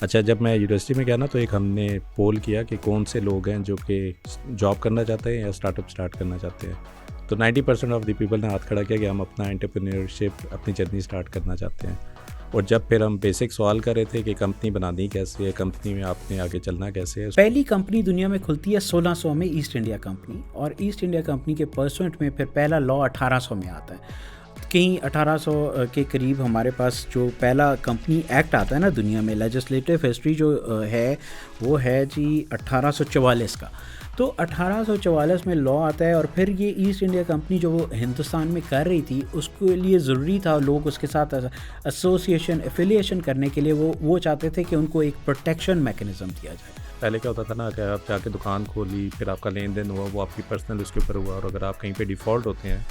अच्छा, जब मैं यूनिवर्सिटी में गया ना तो एक हमने पोल किया कि कौन से लोग हैं जो कि जॉब करना चाहते हैं या स्टार्टअप स्टार्ट करना चाहते हैं। तो 90% ऑफ द पीपल ने हाथ खड़ा किया कि हम अपना एंटरप्रेन्योरशिप अपनी जर्नी स्टार्ट करना चाहते हैं। और जब फिर हम बेसिक सवाल कर रहे थे कि कंपनी बनानी कैसे है, कंपनी में आपने आगे चलना कैसे है। पहली कंपनी दुनिया में खुलती है 1600 में, ईस्ट इंडिया कंपनी, और ईस्ट इंडिया कंपनी के परसेंट में फिर पहला लॉ 1800 में आता है। कहीं 1800 के करीब हमारे पास जो पहला कंपनी एक्ट आता है ना दुनिया में, लेजिस्लेटिव हिस्ट्री जो है वो है जी 1844 का। तो 1844 में लॉ आता है, और फिर ये ईस्ट इंडिया कंपनी जो वो हिंदुस्तान में कर रही थी उसके लिए ज़रूरी था लोग उसके साथ एसोसिएशन एफिलिएशन करने के लिए वो चाहते थे कि उनको एक प्रोटेक्शन मैकेनिज़्म दिया जाए। पहले क्या होता था ना कि आप जाके दुकान खोली, फिर आपका लेन देन हुआ, वो आपकी पर्सनल उसके ऊपर हुआ, और अगर आप कहीं पे डिफ़ॉल्ट होते हैं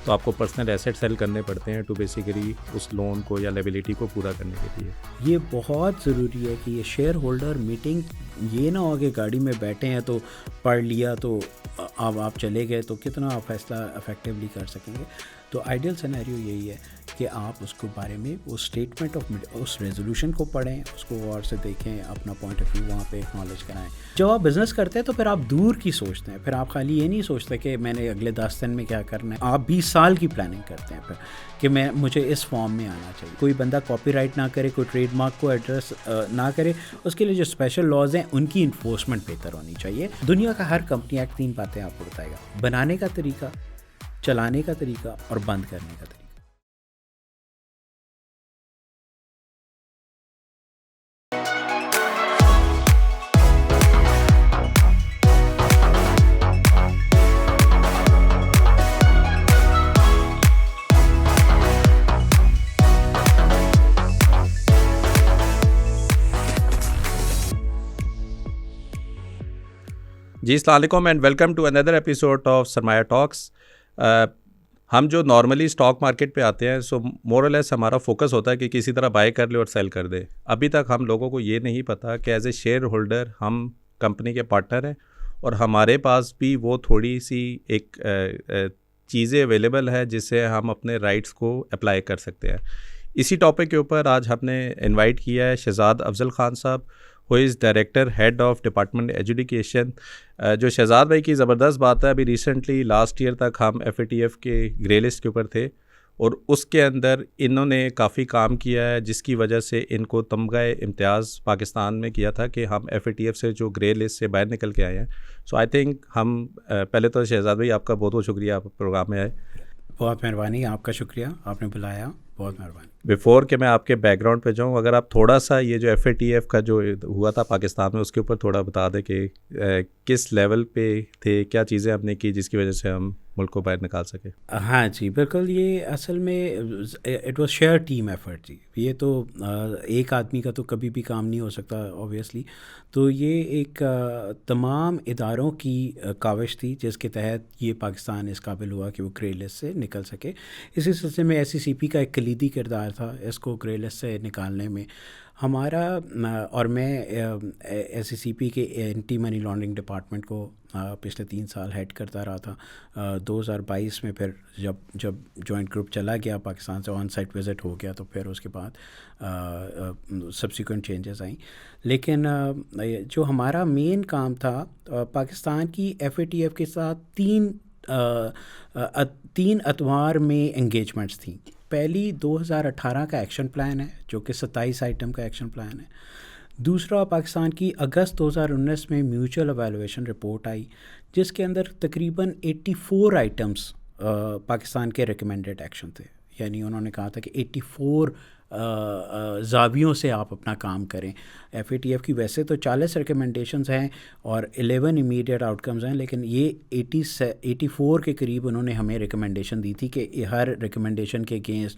तो आपको पर्सनल एसेट सेल करने पड़ते हैं टू बेसिकली उस लोन को या लायबिलिटी को पूरा करने के लिए। ये बहुत ज़रूरी है कि ये शेयर होल्डर मीटिंग ये ना हो कि गाड़ी में बैठे हैं तो पढ़ लिया तो अब आप चले गए, तो कितना आप फैसला इफेक्टिवली कर सकेंगे। तो आइडियल सिनेरियो यही है कि आप उसको बारे में वो स्टेटमेंट ऑफ उस रेजोल्यूशन को पढ़ें, उसको गौर से देखें, अपना पॉइंट ऑफ व्यू वहाँ पे एक्नॉलेज कराएं। जब आप बिज़नेस करते हैं तो फिर आप दूर की सोचते हैं, फिर आप खाली ये नहीं सोचते कि मैंने अगले 10 दिन में क्या करना है, आप 20 साल की प्लानिंग करते हैं फिर कि मुझे इस फॉर्म में आना चाहिए। कोई बंदा कॉपीराइट ना करे, कोई ट्रेडमार्क को एड्रेस ना करे, उसके लिए जो स्पेशल लॉज हैं उनकी इन्फोर्समेंट बेहतर होनी चाहिए। दुनिया का हर कंपनी एक्ट 3 बातें आपको बताएगा: बनाने का तरीका, चलाने का तरीका और बंद करने का तरीका। जी, अस्सलाम वालेकुम and welcome to another episode of Sarmaya talks. हम जो नॉर्मली स्टॉक मार्केट पे आते हैं, सो मोर और लेस हमारा फोकस होता है कि किसी तरह बाय कर ले और सेल कर दे। अभी तक हम लोगों को ये नहीं पता कि एज ए शेयर होल्डर हम कंपनी के पार्टनर हैं और हमारे पास भी वो थोड़ी सी एक चीज़ें अवेलेबल है जिससे हम अपने राइट्स को अप्लाई कर सकते हैं। इसी टॉपिक के ऊपर आज हमने इनवाइट किया है शहजाद अफजल ख़ान साहब, who is director head of department education. जो शहजाद भाई की ज़बरदस्त बात है, अभी रिसेंटली लास्ट ईयर तक हम FATF के ग्रे लिस्ट के ऊपर थे और उसके अंदर इन्होंने काफ़ी काम किया है, जिसकी वजह से इनको तमगा इम्तियाज़ पाकिस्तान में किया था कि हम FATF से जो ग्रे लिस्ट से बाहर निकल के आए हैं। सो आई थिंक हम पहले तो शहजाद भाई आपका बहुत बहुत शुक्रिया, आप प्रोग्राम में आए। बहुत मेहरबानी, आपका शुक्रिया, आपने बुलाया, बहुत मेहरबानी। बिफ़ोर कि मैं आपके बैकग्राउंड पे जाऊँ, अगर आप थोड़ा सा ये जो FATF का जो हुआ था पाकिस्तान में उसके ऊपर थोड़ा बता दें कि किस लेवल पे थे, क्या चीज़ें हमने की जिसकी वजह से हम मुल्क को बाहर निकाल सके। हाँ जी, बिल्कुल। ये असल में it was share team effort जी। ये तो एक आदमी का तो कभी भी काम नहीं हो सकता ऑब्वियसली। तो ये एक तमाम इदारों की काविश थी जिसके तहत ये पाकिस्तान इस काबिल हुआ कि वो ग्रे लिस्ट से निकल सके। इसी सिलसिले में SECP का एक कलीदी किरदार था इसको ग्रे लिस्ट से निकालने में। हमारा और मैं SECP के एंटी मनी लॉन्ड्रिंग डिपार्टमेंट को पिछले 3 साल हेड करता रहा था। 2022 में फिर जब जॉइंट ग्रुप चला गया पाकिस्तान से, ऑन साइट विज़िट हो गया, तो फिर उसके बाद सब्सिक्वेंट चेंजेस आई। लेकिन जो हमारा मेन काम था, पाकिस्तान की FATF के साथ तीन अतवार में एंगेजमेंट्स थी। पहली 2018 का एक्शन प्लान है जो कि 27 आइटम का एक्शन प्लान है। दूसरा पाकिस्तान की अगस्त 2019 में म्यूचुअल एवेलुएशन रिपोर्ट आई जिसके अंदर तकरीबन 84 आइटम्स पाकिस्तान के रिकमेंडेड एक्शन थे। यानी उन्होंने कहा था कि 84 ज़ावियों से आप अपना काम करें। FATF की वैसे तो 40 रिकमेंडेशंस हैं और 11 इमीडिएट आउटकम्स हैं, लेकिन ये 84 के करीब उन्होंने हमें रिकमेंडेशन दी थी कि हर रिकमेंडेशन के अगेंस्ट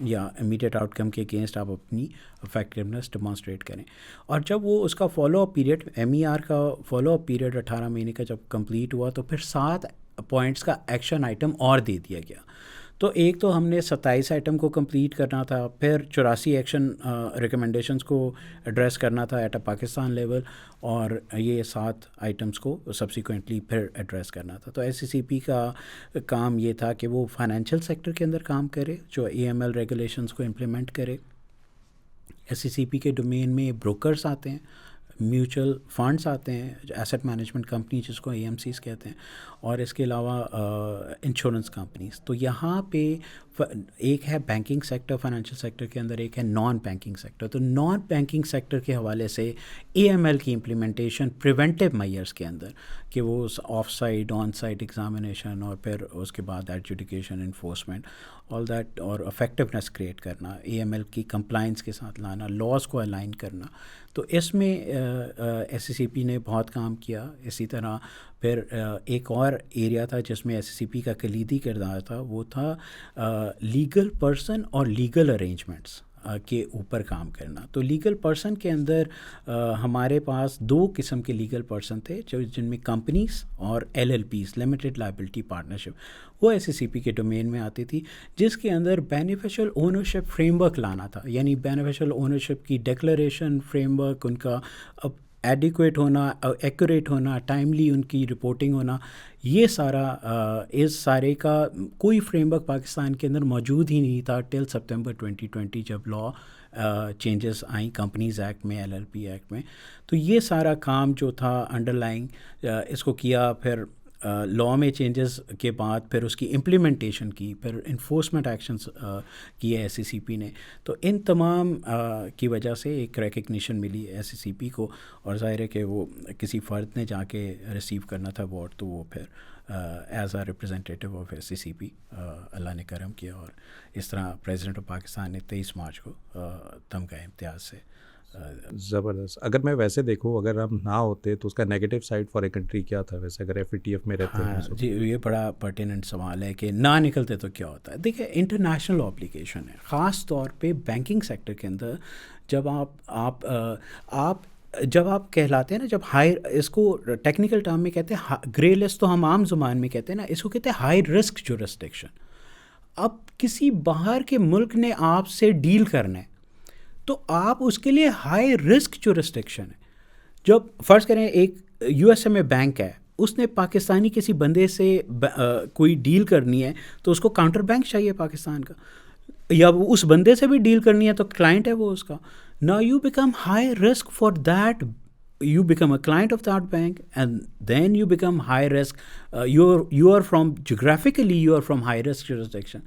या इमीडिएट आउटकम के अगेंस्ट आप अपनी इफेक्टिवनेस डेमॉन्स्ट्रेट करें। और जब वो उसका फॉलोअप पीरियड, MER का फॉलोअप पीरियड 18 महीने का जब कंप्लीट हुआ, तो फिर 7 पॉइंट्स का एक्शन आइटम और दे दिया गया। तो एक तो हमने 27 आइटम को कंप्लीट करना था, फिर 84 एक्शन रिकमेंडेशंस को एड्रेस करना था एट अ पाकिस्तान लेवल, और ये 7 आइटम्स को सब्सिक्वेंटली फिर एड्रेस करना था। तो SECP का काम ये था कि वो फाइनेंशियल सेक्टर के अंदर काम करे, जो AML रेगुलेशंस को इम्प्लीमेंट करे, SCCP के डोमेन में ब्रोकर्स आते हैं, म्यूचुअल फंड्स आते हैं, एसेट मैनेजमेंट कंपनी जिसको AMCs कहते हैं, और इसके अलावा इंश्योरेंस कंपनीज। तो यहाँ पे एक है बैंकिंग सेक्टर, फाइनेंशियल सेक्टर के अंदर, एक है नॉन बैंकिंग सेक्टर। तो नॉन बैंकिंग सेक्टर के हवाले से AML की इम्प्लीमेंटेशन प्रिवेंटिव मेजर्स के अंदर, कि वो of side on side examination और फिर उसके बाद एडजुडिकेशन, इन्फोर्समेंट, ऑल दैट, और इफेक्टिवनेस क्रिएट करना, AML की कंप्लाइंस के साथ लाना, लॉज को अलाइन करना। तो इसमें SCCP ने बहुत काम किया। इसी तरह फिर एक और एरिया था जिसमें SCCP का कलीदी किरदार था, वो था लीगल पर्सन और लीगल अरेंजमेंट्स के ऊपर काम करना। तो लीगल पर्सन के अंदर हमारे पास 2 किस्म के लीगल पर्सन थे, जो जिनमें कंपनीज और LLPs, लिमिटेड लायबिलिटी पार्टनरशिप, वो SCCP के डोमेन में आती थी, जिसके अंदर बेनिफिशियल ओनरशिप फ्रेमवर्क लाना था। यानी बेनिफिशियल ओनरशिप की डिक्लेरेशन फ्रेमवर्क, उनका एडिक्वेट होना, एक्यूरेट होना, टाइमली उनकी रिपोर्टिंग होना, ये सारा इस सारे का कोई फ्रेमवर्क पाकिस्तान के अंदर मौजूद ही नहीं था टिल सितंबर 2020, जब लॉ चेंजेस आई कंपनीज़ एक्ट में, LLP एक्ट में। तो ये सारा काम जो था अंडरलाइंग, इसको किया। फिर लॉ में चेंजेस के बाद फिर उसकी इम्प्लीमेंटेशन की, फिर इन्फोर्समेंट एक्शंस किए SCCP ने। तो इन तमाम की वजह से एक रिकग्निशन मिली SCCP को, और ज़ाहिर है कि वो किसी फ़र्द ने जाके रिसीव करना था अवार्ड, तो वो फिर as a representative of SCCP अल्लाह ने करम किया, और इस तरह प्रेसिडेंट ऑफ पाकिस्तान ने 23 मार्च को तमगा इम्तियाज़ से। ज़बरदस्त। अगर मैं वैसे देखूँ, अगर हम ना होते तो उसका negative side for a country क्या था वैसे, अगर FATF में रहते हैं? हाँ जी, ये बड़ा पर्टिनेंट सवाल है कि ना निकलते तो क्या होता है। देखिए, इंटरनेशनल ऑब्लिगेशन है, ख़ास तौर पे बैंकिंग सेक्टर के अंदर। जब आप जब आप कहलाते हैं ना, जब हाई, इसको टेक्निकल टर्म में कहते हैं ग्रे लिस्ट, तो हम आम ज़ुबान में कहते हैं ना, इसको कहते हैं हाई रिस्क जुरिस्डिक्शन। अब किसी बाहर के मुल्क ने आपसे डील करना है, तो आप उसके लिए हाई रिस्क जुरिस्डिक्शन है। जब फ़र्ज़ करें एक USA में बैंक है, उसने पाकिस्तानी किसी बंदे से कोई डील करनी है, तो उसको काउंटर बैंक चाहिए पाकिस्तान का, या वो उस बंदे से भी डील करनी है तो क्लाइंट है वो उसका। Now you become high risk for that, you become a client of that bank, and then you become high risk. You are from, geographically you are from high risk jurisdiction.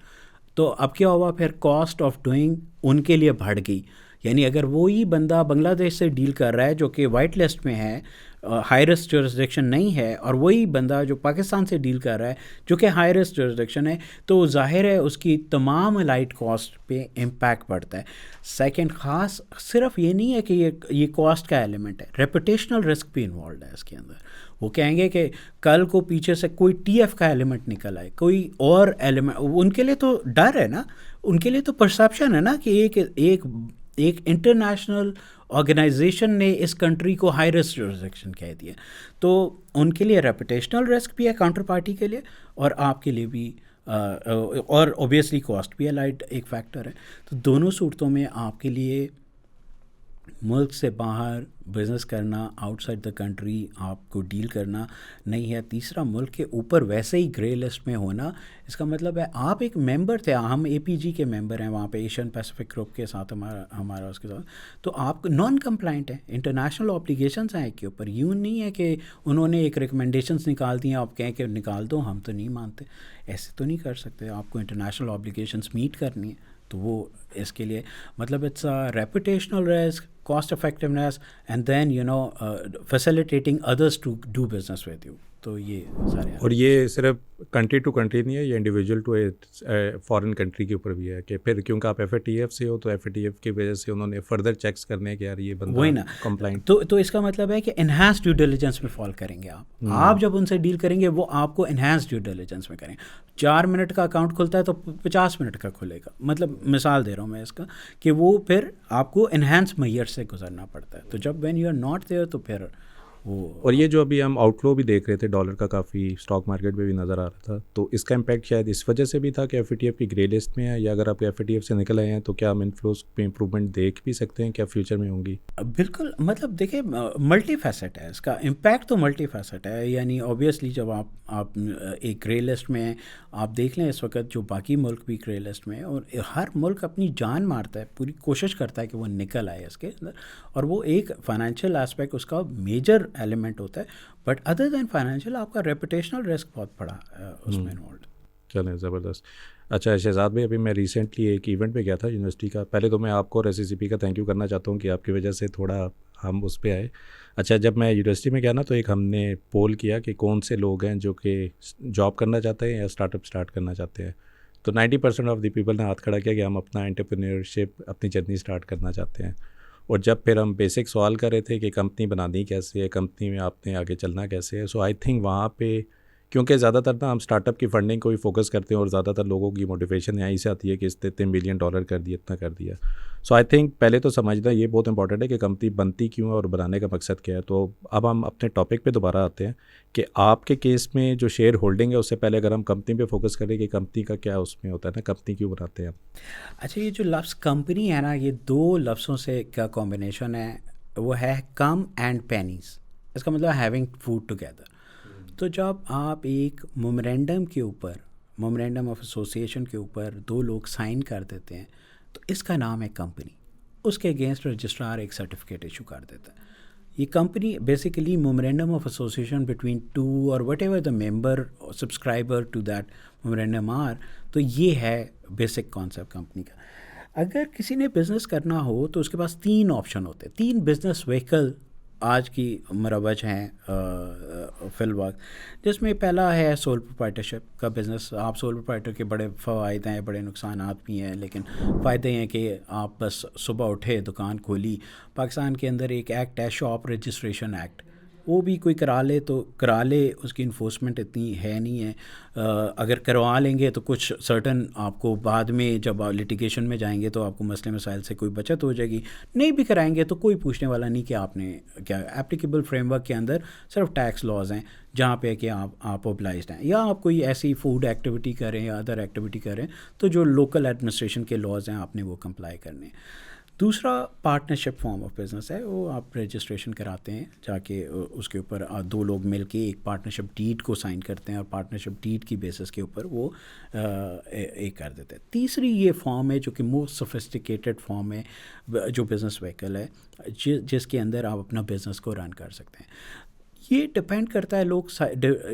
तो अब क्या हुआ फिर, cost of doing उनके लिए बढ़ गई। यानी अगर वही बंदा बांग्लादेश से डील कर रहा है जो कि वाइट लिस्ट में है, हाई रिस्क जुरिस्डिक्शन नहीं है, और वही बंदा जो पाकिस्तान से डील कर रहा है जो कि हाई रिस्क जुरिस्डिक्शन है, तो जाहिर है उसकी तमाम लाइट कॉस्ट पे इम्पैक्ट पड़ता है। सेकंड, ख़ास सिर्फ ये नहीं है कि ये कॉस्ट का एलिमेंट है, रेपुटेशनल रिस्क भी इन्वॉल्व है इसके अंदर। वो कहेंगे कि कल को पीछे से कोई TF का एलिमेंट निकल आए, कोई और एलिमेंट, उनके लिए तो डर है ना, उनके लिए तो परसेप्शन है ना कि एक इंटरनेशनल ऑर्गेनाइजेशन ने इस कंट्री को हाई रिस्क जुरिस्डिक्शन कह दिया। तो उनके लिए रेपुटेशनल रिस्क भी है काउंटर पार्टी के लिए, और आपके लिए भी, और ऑब्वियसली कॉस्ट भी अलाइड एक फैक्टर है। तो दोनों सूरतों में आपके लिए मुल्क से बाहर बिज़नेस करना, आउटसाइड द कंट्री आपको डील करना नहीं है। तीसरा, मुल्क के ऊपर वैसे ही ग्रे लिस्ट में होना, इसका मतलब है आप एक मेंबर थे, हम APG के मेंबर हैं वहाँ पे, एशियन पैसिफिक ग्रुप के साथ हमारा उसके साथ, तो आप नॉन कंप्लाइंट हैं, इंटरनेशनल ऑब्लिगेशंस हैं के ऊपर। यूँ नहीं है कि उन्होंने एक रिकमेंडेशंस निकाल दी हैं, आप कहें कि निकाल दो, हम तो नहीं मानते, ऐसे तो नहीं कर सकते। आपको इंटरनेशनल ऑब्लिगेशंस मीट करनी है, तो वो इसके लिए मतलब it's a reputational risk, cost effectiveness, and then facilitating others to do business with you. तो ये सारे, और ये सिर्फ कंट्री टू कंट्री नहीं है, ये इंडिविजुअल टू फॉरेन कंट्री के ऊपर भी है कि फिर क्योंकि आप FATF से हो, तो FATF की वजह से उन्होंने फर्दर चेक्स करने हैं कि यार ये बंदा वही ना कंप्लाइंट। तो इसका मतलब है कि एनहांस ड्यू डिलिजेंस में फॉल करेंगे आप जब उनसे डील करेंगे, वो आपको एनहांस ड्यू डिलिजेंस में करेंगे। 4 मिनट का अकाउंट खुलता है तो 50 मिनट का खुलेगा, मतलब मिसाल दे रहा हूँ मैं इसका, कि वो फिर आपको एनहांस मेजर से गुजरना पड़ता है। तो जब when you are not there, तो फिर वो और ये जो अभी हम आउटफ्लो भी देख रहे थे डॉलर का, काफ़ी स्टॉक मार्केट में भी नज़र आ रहा था, तो इसका इम्पैक्ट शायद इस वजह से भी था कि एफ की ग्रे लिस्ट में है, या अगर आप एफ से निकल आए हैं तो क्या हम इनफ्लोज में इंप्रूवमेंट देख भी सकते हैं, क्या फ्यूचर में होंगी? बिल्कुल, मतलब देखिए मल्टी फैसेट है इसका इम्पैक्ट, तो मल्टी फैसेट है। यानी ऑब्वियसली जब आप एक ग्रे लिस्ट में हैं, आप देख लें इस वक्त जो बाकी मुल्क भी ग्रे लिस्ट में है, और हर मुल्क अपनी जान मारता है, पूरी कोशिश करता है कि वो निकल आए इसके अंदर, और वो एक फाइनेंशियल एस्पेक्ट उसका मेजर एलिमेंट होता है। बट अदर दैन फाइनेंशियल आपका रेपुटेशनल रिस्क बहुत बड़ा उसमें इन्वॉल्व। चलें, ज़बरदस्त। अच्छा शहजाद भाई, अभी मैं रिसेंटली एक इवेंट पे गया था यूनिवर्सिटी का। पहले तो मैं आपको और एससीसीपी का थैंक यू करना चाहता हूँ कि आपकी वजह से थोड़ा हम उस पे आए। अच्छा, जब मैं यूनिवर्सिटी में गया ना, तो एक हमने पोल किया कि कौन से लोग हैं जो कि जॉब करना चाहते हैं या स्टार्टअप स्टार्ट करना चाहते हैं। तो 90% ऑफ द पीपल ने हाथ खड़ा किया कि हम अपना एंटरप्रेन्योरशिप, अपनी जर्नी स्टार्ट करना चाहते हैं। और जब फिर हम बेसिक सवाल कर रहे थे कि कंपनी बनानी कैसे है, कंपनी में आपने आगे चलना कैसे है, सो आई थिंक वहाँ पे, क्योंकि ज़्यादातर ना हम स्टार्टअप की फंडिंग को ही फोकस करते हैं और ज़्यादातर लोगों की मोटिवेशन यहीं से आती है कि इसने $3 बिलियन कर दिए, इतना कर दिया। सो आई थिंक पहले तो समझना ये बहुत इंपॉर्टेंट है कि कंपनी बनती क्यों है और बनाने का मकसद क्या है। तो अब हम अपने टॉपिक पे दोबारा आते हैं कि आपके केस में जो शेयर होल्डिंग है, उससे पहले अगर हम कंपनी पे फोकस करें कि कंपनी का क्या उसमें होता है ना, कंपनी क्यों बनाते हैं आप? अच्छा, ये जो लफ्ज़ कंपनी है ना, ये दो लफ्ज़ों से का कॉम्बिनेशन है, वो है कम एंड पेनीज। इसका मतलब हैविंग फूड टुगेदर। तो जब आप एक मेमोरेंडम के ऊपर, मेमोरेंडम ऑफ एसोसिएशन के ऊपर दो लोग साइन कर देते हैं, तो इसका नाम है कंपनी। उसके अगेंस्ट रजिस्ट्रार एक सर्टिफिकेट इशू कर देता है। ये company basically memorandum of association between two और whatever the member subscriber to that memorandum are. तो ये है बेसिक कॉन्सेप्ट कंपनी का। अगर किसी ने बिज़नेस करना हो तो उसके पास तीन ऑप्शन होते हैं, तीन बिज़नेस व्हीकल आज की मरवज हैं फिलवक्त, जिसमें पहला है सोल प्रोप्राइटरशिप का बिज़नेस। आप सोल प्रोप्राइटर के बड़े फ़ायदे हैं, बड़े नुकसानात भी हैं, लेकिन फ़ायदे हैं कि आप बस सुबह उठे, दुकान खोली। पाकिस्तान के अंदर एक एक्ट है शॉप रजिस्ट्रेशन एक्ट, वो भी कोई करा ले तो करा ले, उसकी इन्फोर्समेंट इतनी है नहीं है। अगर करवा लेंगे तो कुछ सर्टन आपको बाद में जब लिटिगेशन में जाएंगे तो आपको मसले मसाइल से कोई बचत हो जाएगी। नहीं भी कराएंगे तो कोई पूछने वाला नहीं कि आपने क्या। एप्लीकेबल फ्रेमवर्क के अंदर सिर्फ टैक्स लॉज हैं जहाँ पे कि आप ओब्लाइज्ड हैं, या आप कोई ऐसी फूड एक्टिविटी करें या अदर एक्टिविटी करें तो जो लोकल एडमिनिस्ट्रेशन के लॉज हैं आपने वो कंप्लाई करने। दूसरा पार्टनरशिप फॉर्म ऑफ बिज़नेस है, वो आप रजिस्ट्रेशन कराते हैं जाके, उसके ऊपर दो लोग मिलके एक पार्टनरशिप डीड को साइन करते हैं और पार्टनरशिप डीड की बेसिस के ऊपर वो एक कर देते हैं। तीसरी ये फॉर्म है जो कि मोस्ट सोफिस्टिकेटेड फॉर्म है, जो बिज़नेस व्हीकल है जिसके अंदर आप अपना बिज़नेस को रन कर सकते हैं। ये डिपेंड करता है, लोग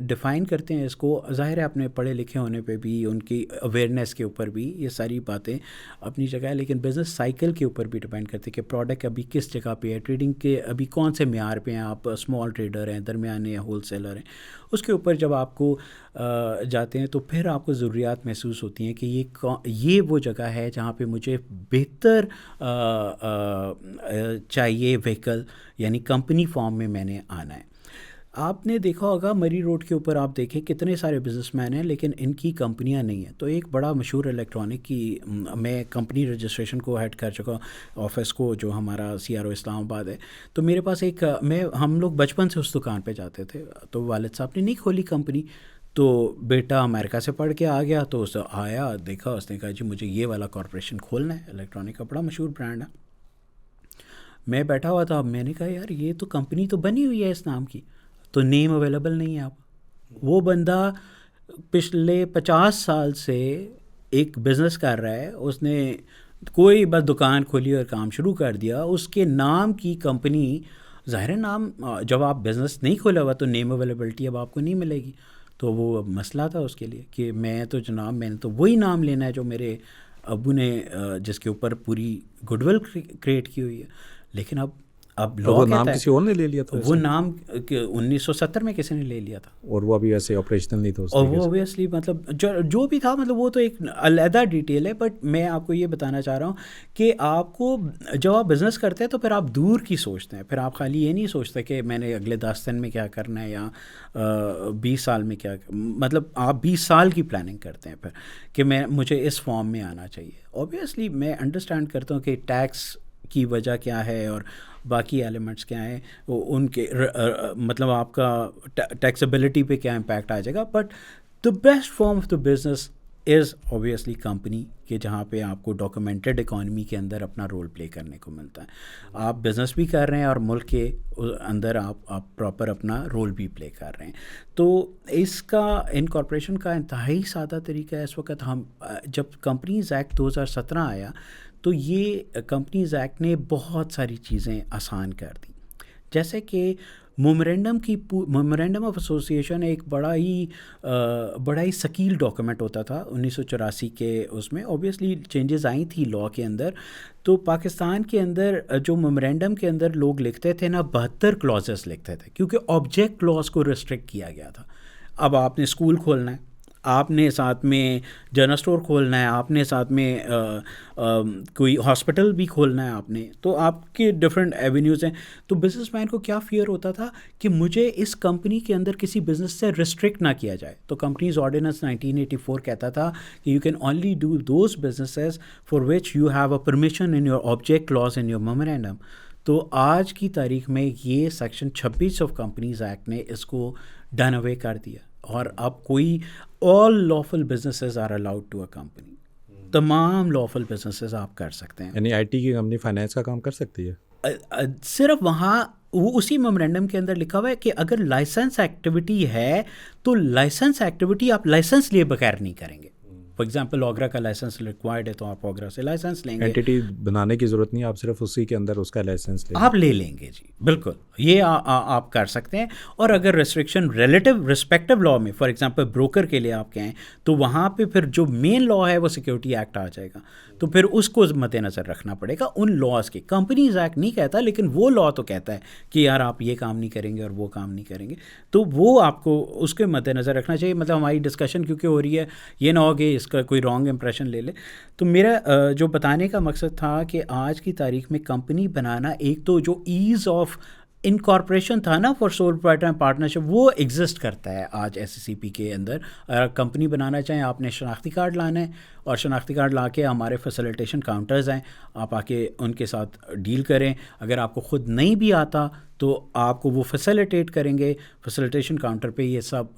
डिफ़ाइन करते हैं इसको, ज़ाहिर है अपने पढ़े लिखे होने पे भी, उनकी अवेयरनेस के ऊपर भी, ये सारी बातें अपनी जगह है। लेकिन बिज़नेस साइकिल के ऊपर भी डिपेंड करते हैं कि प्रोडक्ट अभी किस जगह पे है, ट्रेडिंग के अभी कौन से म्यार पे हैं, आप स्मॉल ट्रेडर हैं, दरमियाने या होल सेलर हैं। उसके ऊपर जब आपको जाते हैं तो फिर आपको ज़रूरियात महसूस होती हैं कि ये वो जगह है जहाँ पे मुझे बेहतर चाहिए व्हीकल, यानी कंपनी फॉर्म में मैंने आना है। आपने देखा होगा मरी रोड के ऊपर आप देखें कितने सारे बिजनेसमैन हैं लेकिन इनकी कंपनियां नहीं हैं। तो एक बड़ा मशहूर इलेक्ट्रॉनिक की मैं कंपनी रजिस्ट्रेशन को हेड कर चुका ऑफिस को, जो हमारा CRO इस्लामाबाद है। तो मेरे पास एक हम लोग बचपन से उस दुकान पे जाते थे, तो वालिद साहब ने नहीं खोली कंपनी, तो बेटा अमेरिका से पढ़ के आ गया, तो उस आया देखा, उसने कहा जी मुझे ये वाला कॉरपोरेशन खोलना है, इलेक्ट्रॉनिक का बड़ा मशहूर ब्रांड है। मैं बैठा हुआ था, मैंने कहा यार ये तो कंपनी तो बनी हुई है इस नाम की, तो नेम अवेलेबल नहीं है। आप वो बंदा पिछले 50 साल से एक बिज़नेस कर रहा है, उसने कोई बस दुकान खोली और काम शुरू कर दिया, उसके नाम की कंपनी। ज़ाहिर नाम जब आप बिज़नेस नहीं खोला हुआ तो नेम अवेलेबिलिटी अब आपको नहीं मिलेगी। तो वो मसला था उसके लिए कि मैं तो जनाब मैंने तो वही नाम लेना है जो मेरे अबू ने जिसके ऊपर पूरी गुडविल क्रिएट की हुई है। लेकिन अब वो नाम किसी और ने ले लिया था, वो नाम 1970 में किसी ने ले लिया था, और वो अभी ऐसे ऑपरेशनल नहीं था। और वो ऑब्वियसली मतलब जो भी था, मतलब वो तो एक अलग डिटेल है। बट मैं आपको ये बताना चाह रहा हूँ कि आपको जब आप बिज़नेस करते हैं तो फिर आप दूर की सोचते हैं, फिर आप खाली ये नहीं सोचते कि मैंने अगले 10 दिन में क्या करना है या 20 साल में क्या, मतलब आप 20 साल की प्लानिंग करते हैं फिर कि मुझे इस फॉर्म में आना चाहिए। ऑब्वियसली मैं अंडरस्टैंड करता हूँ कि टैक्स की वजह क्या है और बाकी एलिमेंट्स क्या हैं, उनके मतलब आपका टैक्सेबिलिटी पे क्या इम्पैक्ट आ जाएगा। But the best form of the business is obviously company के, जहाँ पे आपको डॉक्यूमेंटेड इकॉनमी के अंदर अपना रोल प्ले करने को मिलता है। आप बिज़नेस भी कर रहे हैं और मुल्क के अंदर आप प्रॉपर अपना रोल भी प्ले कर रहे हैं। तो इसका इनकॉर्पोरेशन का इंतहाई सादा तरीका है। इस वक्त हम जब कंपनीज़ एक्ट 2017 आया तो ये कंपनीज़ एक्ट ने बहुत सारी चीज़ें आसान कर दी, जैसे कि मेमोरेंडम ऑफ एसोसिएशन एक बड़ा ही शकील डॉक्यूमेंट होता था 1984 के। उसमें ऑब्वियसली चेंजेस आई थी लॉ के अंदर। तो पाकिस्तान के अंदर जो मेमोरेंडम के अंदर लोग लिखते थे ना, 72 क्लॉजेस लिखते थे, क्योंकि ऑब्जेक्ट क्लॉज को रिस्ट्रिक्ट किया गया था। अब आपने स्कूल खोलना है, आपने साथ में जनरल स्टोर खोलना है, आपने साथ में कोई हॉस्पिटल भी खोलना है आपने, तो आपके डिफरेंट एवेन्यूज़ हैं। तो बिजनेसमैन को क्या फियर होता था कि मुझे इस कंपनी के अंदर किसी बिज़नेस से रिस्ट्रिक्ट ना किया जाए। तो कंपनीज ऑर्डिनेंस 1984 कहता था कि you can only do those businesses for which you have a permission in your object clause in your memorandum. तो आज की तारीख में ये सेक्शन 26 ऑफ कंपनीज एक्ट ने इसको डन अवे कर दिया, और अब कोई all lawful businesses are allowed to a company, तमाम लॉफुल बिजनेसेस आप कर सकते हैं। यानी आईटी की कंपनी फाइनेंस का काम कर सकती है? सिर्फ वहाँ वो उसी मेमोरेंडम के अंदर लिखा हुआ है कि अगर लाइसेंस एक्टिविटी है तो लाइसेंस एक्टिविटी आप लाइसेंस लिए बगैर नहीं करेंगे। फॉर एग्जांपल ओगरा का लाइसेंस रिक्वायर्ड है तो आप ओगरा से लाइसेंस लेंगे। एंटिटी बनाने की ज़रूरत नहीं, आप सिर्फ उसी के अंदर उसका लाइसेंस लेंगे, आप ले लेंगे जी, बिल्कुल ये आप कर सकते हैं। और अगर रिस्ट्रिक्शन रिस्पेक्टिव लॉ में, फॉर एग्जांपल ब्रोकर के लिए आप कहें, तो वहाँ पे फिर जो मेन लॉ है वो सिक्योरिटी एक्ट आ जाएगा, तो फिर उसको मद्देनज़र रखना पड़ेगा उन लॉज के। कंपनीज एक्ट नहीं कहता, लेकिन वो लॉ तो कहता है कि यार आप ये काम नहीं करेंगे और वो काम नहीं करेंगे, तो वो आपको उसके मद्देनज़र रखना चाहिए। मतलब हमारी डिस्कशन क्योंकि हो रही है, ये ना हो कि इसका कोई रॉन्ग इंप्रेशन ले ले। तो मेरा जो बताने का मकसद था कि आज की तारीख में कंपनी बनाना, एक तो जो ईज़ ऑफ इनकॉर्पोरेशन था ना फॉर सोल प्रोप्राइटर पार्टनरशिप, वो एग्जिस्ट करता है आज SCCP के अंदर। अगर कंपनी बनाना चाहें, आपने शनाख्ती कार्ड लाना है, और शनाख्ती कार्ड ला के हमारे फैसिलिटेशन काउंटर्स हैं, आप आके उनके साथ डील करें। अगर आपको ख़ुद नहीं भी आता तो आपको वो फैसिलिटेट करेंगे। फैसिलिटेशन काउंटर पे ये सब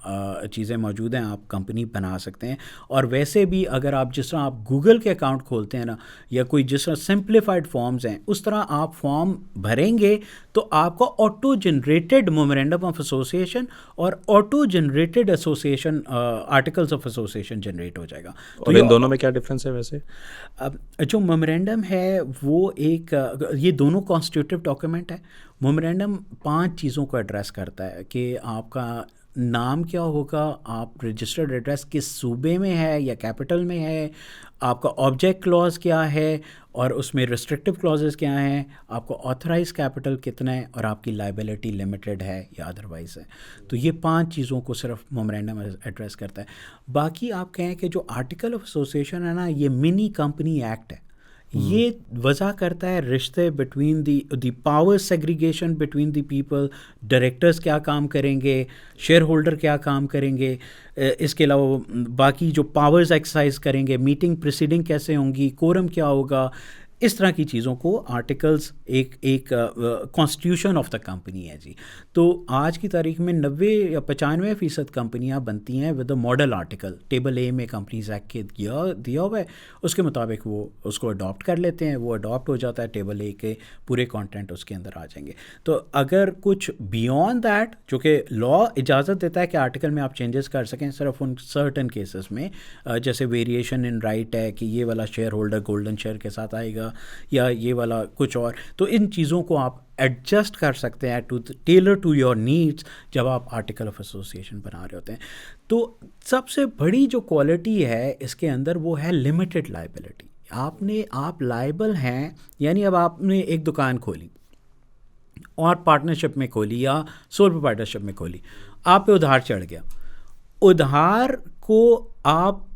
चीज़ें मौजूद हैं, आप कंपनी बना सकते हैं। और वैसे भी अगर आप जिस तरह आप गूगल के अकाउंट खोलते हैं ना, या कोई जिस तरह सिंप्लीफाइड फॉर्म्स हैं, उस तरह आप फॉर्म भरेंगे तो आपको auto generated memorandum of association और auto generated association articles of association generate हो जाएगा। तो इन दोनों में क्या डिफरेंस है वैसे? अब जो मेमोरेंडम है वो एक, ये दोनों कॉन्स्टिट्यूटिव डॉक्यूमेंट है। मेमोरेंडम 5 चीज़ों को एड्रेस करता है कि आपका नाम क्या होगा, आप रजिस्टर्ड एड्रेस किस सूबे में है या कैपिटल में है, आपका ऑब्जेक्ट क्लॉज क्या है और उसमें रिस्ट्रिक्टिव क्लॉजेस क्या हैं, आपको ऑथराइज कैपिटल कितना है, और आपकी लाइबिलिटी लिमिटेड है या अदरवाइज़ है। तो ये 5 चीज़ों को सिर्फ मेमोरेंडम एड्रेस करता है। बाकी आप कहें कि जो आर्टिकल ऑफ एसोसिएशन है ना, ये मिनी कंपनी एक्ट है। ये वजह करता है रिश्ते between the power segregation between the people, directors क्या काम करेंगे, शेयर होल्डर क्या काम करेंगे, इसके अलावा बाकी जो पावर्स एक्सरसाइज करेंगे, मीटिंग प्रोसीडिंग कैसे होंगी, कोरम क्या होगा, इस तरह की चीज़ों को आर्टिकल्स एक कॉन्स्टिट्यूशन ऑफ द कंपनी है जी। तो आज की तारीख में 90 या 95% कंपनियां बनती हैं with a model article. Table A में कंपनीज एक्ट के दिया हुआ है, उसके मुताबिक वो उसको अडॉप्ट कर लेते हैं, वो अडॉप्ट हो जाता है, टेबल A के पूरे कंटेंट उसके अंदर आ जाएंगे। तो अगर कुछ बियॉन्ड दैट, जो कि लॉ इजाज़त देता है कि आर्टिकल में आप चेंजेस कर सकें सिर्फ उन सर्टन केसेस में, जैसे वेरिएशन इन राइट है कि ये वाला शेयर होल्डर गोल्डन शेयर के साथ आएगा या ये वाला कुछ और, तो इन चीज़ों को आप एडजस्ट कर सकते हैं to tailor to your needs जब आप आर्टिकल ऑफ एसोसिएशन बना रहे होते हैं। तो सबसे बड़ी जो क्वालिटी है इसके अंदर वो है लिमिटेड लाइबिलिटी। आप लाइबल हैं, यानी अब आपने एक दुकान खोली और पार्टनरशिप में खोली या सोल प्रोप्राइटरशिप में खोली, आप पे उधार चढ़ गया, उधार को आप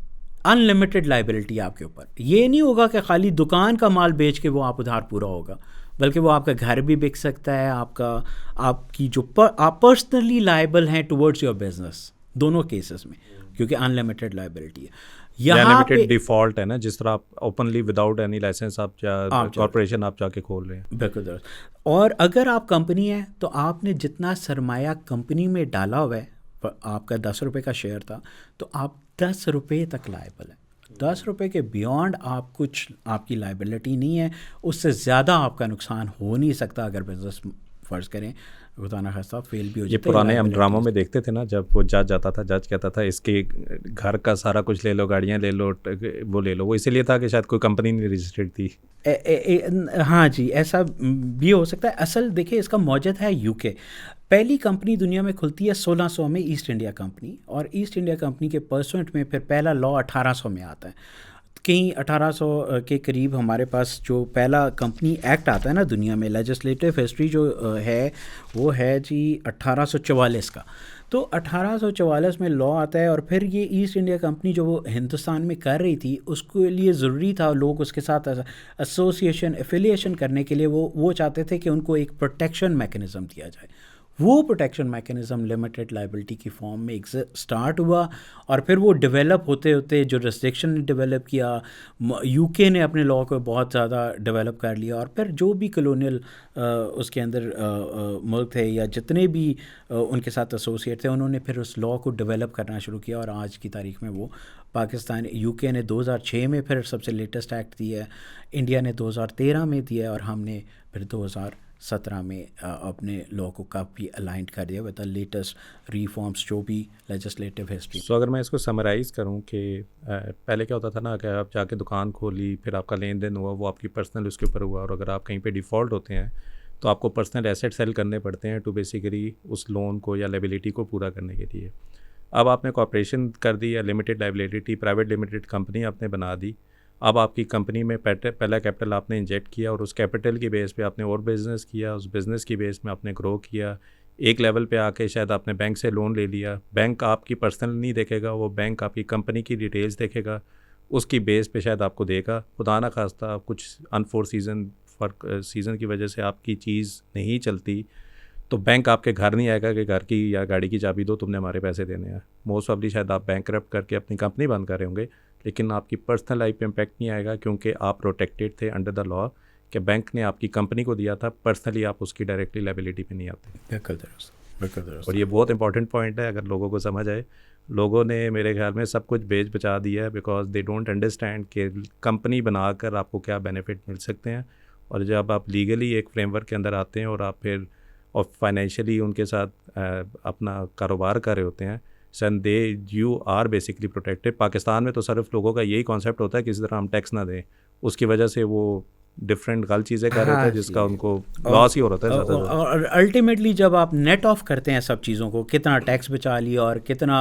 अनलिमिटेड लाइबिलिटी आपके ऊपर। ये नहीं होगा कि खाली दुकान का माल बेच के वो आप उधार पूरा होगा, बल्कि वो आपका घर भी बिक सकता है, आपकी जो आप पर्सनली लायबल हैं टुवर्ड्स योर बिजनेस, दोनों केसेस में, क्योंकि अनलिमिटेड लाइबिलिटी है। यहाँ लिमिटेड पे डिफॉल्ट है ना, जिस तरह आप ओपनली विदाउट एनी लाइसेंस आप कॉर्पोरेशन आप जाके खोल रहे हैं। बिल्कुल दुरुस्त। और अगर आप कंपनी है तो आपने जितना सरमाया कंपनी में डाला हुआ है, आपका 10 रुपये का शेयर था तो आप 10 रुपये तक लायबल है। 10 रुपये के बियॉन्ड आप कुछ, आपकी लाइबिलिटी नहीं है, उससे ज़्यादा आपका नुकसान हो नहीं सकता। अगर बिजनेस फ़र्ज़ करें खुदा ना खास्ता फेल भी हो ये जाता है, पुराने हम ड्रामों liabilities- में देखते थे ना, जब वो जज जाता था, जज कहता था इसके घर का सारा कुछ ले लो, गाड़ियाँ ले लो, वो ले लो। वो इसीलिए था कि शायद कोई कंपनी नहीं रजिस्टर्ड थी। हाँ जी, ऐसा भी हो सकता है। असल देखिए इसका मौजद है यूके। पहली कंपनी दुनिया में खुलती है 1600 में, ईस्ट इंडिया कंपनी, और ईस्ट इंडिया कंपनी के परसेंट में फिर पहला लॉ 1800 में आता है। कहीं 1800 के करीब हमारे पास जो पहला कंपनी एक्ट आता है ना दुनिया में, लेजिस्लेटिव हिस्ट्री जो है वो है जी 1844 का। तो 1844 में लॉ आता है, और फिर ये ईस्ट इंडिया कंपनी जो वो हिंदुस्तान में कर रही थी उसके लिए ज़रूरी था लोग उसके साथ एसोसिएशन एफिलिएशन करने के लिए वो चाहते थे कि उनको एक प्रोटेक्शन मैकेनिज़्म दिया जाए। वो प्रोटेक्शन मैकेनिज़्म लिमिटेड लाइबिलिटी की फॉर्म में स्टार्ट हुआ, और फिर वो डेवलप होते होते जो रिस्ट्रिक्शन ने डेवलप किया, यूके ने अपने लॉ को बहुत ज़्यादा डेवलप कर लिया, और फिर जो भी कॉलोनियल उसके अंदर मुल्क थे या जितने भी उनके साथ एसोसिएट थे, उन्होंने फिर उस लॉ को डेवलप करना शुरू किया। और आज की तारीख में वो पाकिस्तान, यूके ने 2006 में फिर सबसे लेटेस्ट एक्ट दिया है, इंडिया ने 2013 में दिया है, और हमने फिर 2017 में अपने लॉ को काफ़ी अलाइंड कर दिया विद द लेटेस्ट रिफॉर्म्स जो भी लेजिस्लेटिव हिस्ट्री। सो अगर मैं इसको समराइज़ करूं कि पहले क्या होता था ना कि आप जाके दुकान खोली, फिर आपका लेन देन हुआ, वो आपकी पर्सनल उसके ऊपर हुआ, और अगर आप कहीं पे डिफ़ॉल्ट होते हैं तो आपको पर्सनल एसेट सेल करने पड़ते हैं टू बेसिकली उस लोन को या लायबिलिटी को पूरा करने के लिए। अब आपने कॉर्पोरेशन कर दी या limited liability, private limited company आपने बना दी। अब आपकी कंपनी में पहला कैपिटल आपने इंजेक्ट किया, और उस कैपिटल की बेस पे आपने और बिज़नेस किया, उस बिज़नेस की बेस में आपने ग्रो किया। एक लेवल पे आके शायद आपने बैंक से लोन ले लिया। बैंक आपकी पर्सनल नहीं देखेगा, वो बैंक आपकी कंपनी की डिटेल्स देखेगा, उसकी बेस पे शायद आपको देगा। खुदा ना खास्ता कुछ अनफोर सीज़न की वजह से आपकी चीज़ नहीं चलती, तो बैंक आपके घर नहीं आएगा कि घर की या गाड़ी की चाबी दो, तुमने हमारे पैसे देने हैं। मोस्ट ऑफली शायद आप बैंकरप्ट करके अपनी कंपनी बंद कर रहे होंगे, लेकिन आपकी पर्सनल लाइफ पे इम्पैक्ट नहीं आएगा, क्योंकि आप प्रोटेक्टेड थे अंडर द लॉ कि बैंक ने आपकी कंपनी को दिया था, पर्सनली आप उसकी डायरेक्टली लायबिलिटी पे नहीं आते। बिल्कुल दुरुस्त, बिल्कुल दुरुस्त। और ये बहुत इंपॉर्टेंट पॉइंट है, अगर लोगों को समझ आए। लोगों ने मेरे ख्याल में सब कुछ बेच बचा दिया है, बिकॉज दे डोंट अंडरस्टैंड कि कंपनी बनाकर आपको क्या बेनिफिट मिल सकते हैं। और जब आप लीगली एक फ्रेमवर्क के अंदर आते हैं और आप फिर और फाइनेंशियली उनके साथ अपना कारोबार कर रहे होते हैं, सन they you are basically protected. Pakistan में तो सिर्फ लोगों का यही कॉन्सेप्ट होता है किसी तरह हम टैक्स ना दें, उसकी वजह से वो डिफरेंट गलत चीज़ें कर रहे थे, जिसका उनको लॉस ही हो रहा था ज़्यादा। और अल्टीमेटली जब आप नेट ऑफ करते हैं सब चीज़ों को, कितना टैक्स बचा लिया और कितना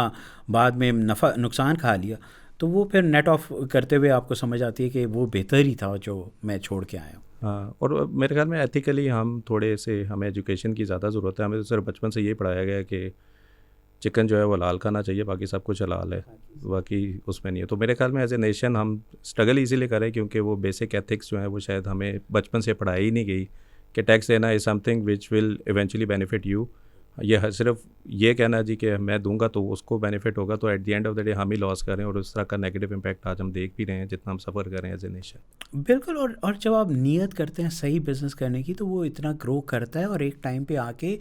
बाद में नफ़ा नुकसान खा लिया, तो वो फिर नेट ऑफ करते हुए आपको समझ आती है कि वो बेहतर ही था जो मैं छोड़ के आया हूँ। हाँ, और मेरे ख्याल में एथिकली हम थोड़े से, हमें एजुकेशन की ज़्यादा ज़रूरत है। हमें तो सिर्फ बचपन से ये पढ़ाया गया है कि चिकन जो है वो लाल खाना चाहिए, बाकी सब कुछ हलाल है, बाकी उसमें नहीं है। तो मेरे ख्याल में एज ए नेशन हम स्ट्रगल इसीलिए करें क्योंकि वो बेसिक एथिक्स जो है वो शायद हमें बचपन से पढ़ाई ही नहीं गई कि टैक्स देना is something which will eventually benefit you. ये सिर्फ ये कहना जी कि मैं दूंगा तो उसको बेनिफिट होगा, तो at the end of the day हम ही लॉस कर रहे हैं, और उस तरह का नेगेटिव इम्पैक्ट आज हम देख भी रहे हैं जितना हम सफ़र कर रहे हैं एज ए नेशन। बिल्कुल। और जब आप नियत करते हैं सही बिजनेस करने की तो वो इतना ग्रो करता है, और एक टाइम पे आके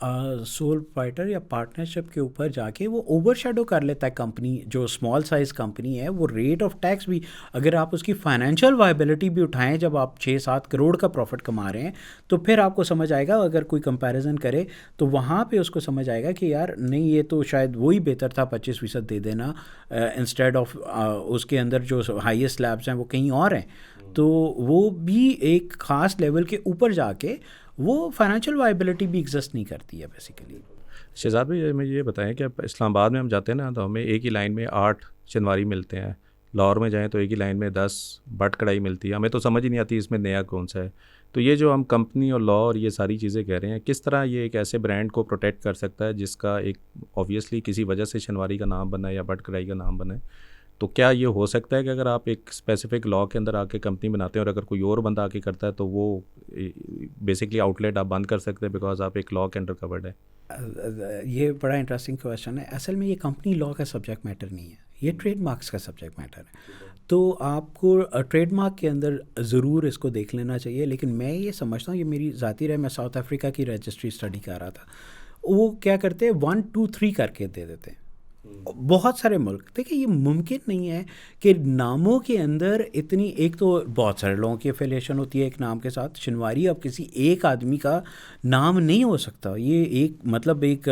सोल फाइटर या पार्टनरशिप के ऊपर जाके वो ओवरशैडो कर लेता है कंपनी। जो स्मॉल साइज़ कंपनी है वो रेट ऑफ टैक्स भी, अगर आप उसकी फाइनेंशियल वायबिलिटी भी उठाएं, जब आप 6-7 करोड़ का प्रॉफिट कमा रहे हैं, तो फिर आपको समझ आएगा, अगर कोई कंपैरिजन करे तो वहाँ पे उसको समझ आएगा कि यार नहीं, ये तो शायद वही बेहतर था 25% दे देना इंस्टेड ऑफ उसके अंदर जो हाईएस्ट स्लैब्स हैं वो कहीं और हैं। तो वो भी एक ख़ास लेवल के ऊपर जाके वो फाइनेंशियल वायबिलिटी भी एग्जिस्ट नहीं करती है बेसिकली। शहजाद भाई मुझे ये बताएं कि इस्लामाबाद में हम जाते हैं ना, तो हमें एक ही लाइन में 8 शनवारी मिलते हैं। लाहौर में जाएं तो एक ही लाइन में 10 बट कढ़ाई मिलती है। हमें तो समझ ही नहीं आती इसमें नया कौन सा है। तो ये जो हम कंपनी और लॉ और ये सारी चीज़ें कह रहे हैं, किस तरह ये एक ऐसे ब्रांड को प्रोटेक्ट कर सकता है जिसका एक ऑब्वियसली किसी वजह से शनवारी का नाम बना है या बट कढ़ाई का नाम बना है। तो क्या ये हो सकता है कि अगर आप एक स्पेसिफिक लॉ के अंदर आके कंपनी बनाते हैं और अगर कोई और बंदा आके करता है तो वो बेसिकली आउटलेट आप बंद कर सकते हैं बिकॉज आप एक लॉ के अंडर कवर्ड है? ये बड़ा इंटरेस्टिंग क्वेश्चन है। असल में ये कंपनी लॉ का सब्जेक्ट मैटर नहीं है, ये ट्रेडमार्क्स का सब्जेक्ट मैटर है। तो आपको ट्रेडमार्क के अंदर ज़रूर इसको देख लेना चाहिए। लेकिन मैं ये समझता हूँ, ये मेरी ज़ाती राय, मैं साउथ अफ्रीका की रजिस्ट्री स्टडी कर रहा था, वो क्या करते हैं 1 2 3 करके दे देते हैं। बहुत सारे मुल्क, देखिए ये मुमकिन नहीं है कि नामों के अंदर इतनी, एक तो बहुत सारे लोगों की एफिलिएशन होती है एक नाम के साथ। शिनवारी अब किसी एक आदमी का नाम नहीं हो सकता, ये एक मतलब एक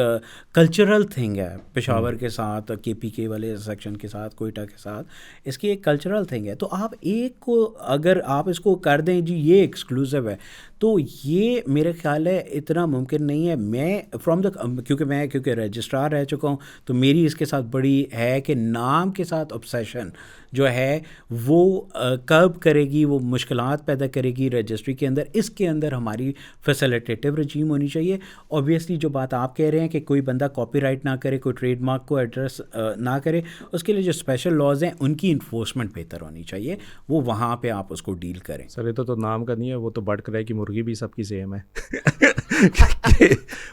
कल्चरल थिंग है। पेशावर के साथ, KPK वाले सेक्शन के साथ, कोयटा के साथ, इसकी एक कल्चरल थिंग है। तो आप एक को अगर आप इसको कर दें जी ये एक्सक्लूसिव है, तो ये मेरे ख्याल है इतना मुमकिन नहीं है। मैं क्योंकि रजिस्ट्रार रह चुका हूँ, तो मेरी इसके साथ बड़ी है कि नाम के साथ ऑब्सेशन जो है वो कब करेगी, वो मुश्किलात पैदा करेगी रजिस्ट्री के अंदर। इसके अंदर हमारी फैसिलिटेटिव रजीम होनी चाहिए। ऑब्वियसली जो बात आप कह रहे हैं कि कोई बंदा कॉपीराइट ना करे, कोई ट्रेडमार्क को एड्रेस ना करे, उसके लिए जो स्पेशल लॉज हैं उनकी इन्फोर्समेंट बेहतर होनी चाहिए, वो वहाँ पे आप उसको डील करें। सर ये तो नाम का नहीं है, वो तो बर्ड कराई की मुर्गी भी सबकी सेम है।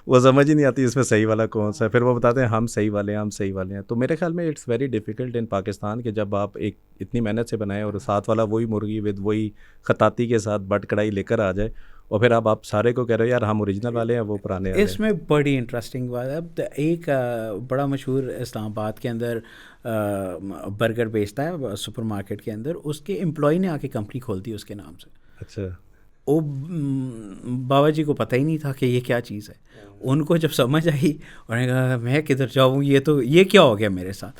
वो समझ ही नहीं आती इसमें सही वाला कौन सा है, फिर वो बताते हैं हम सही वाले हैं, हम सही वाले हैं। तो मेरे ख्याल में इट्स वेरी डिफ़िकल्ट इन पाकिस्तान कि जब आप एक इतनी मेहनत से बनाए और साथ वाला वही मुर्गी विद वही खताती के साथ बर्ड कढ़ाई लेकर आ जाए, और फिर आप सारे को कह रहे हो यार हम ओरिजिनल वाले हैं, वो पुराने वाले हैं। इसमें बड़ी इंटरेस्टिंग बात है। अब एक बड़ा मशहूर इस्लामाबाद के अंदर बर्गर बेचता है सुपरमार्केट के अंदर, उसके एम्प्लॉय ने आके कंपनी खोल दी उसके नाम से। अच्छा। वो बाबा जी को पता ही नहीं था कि ये क्या चीज़ है। उनको जब समझ आई, उन्होंने कहा मैं किधर जाऊँ, ये क्या हो गया मेरे साथ।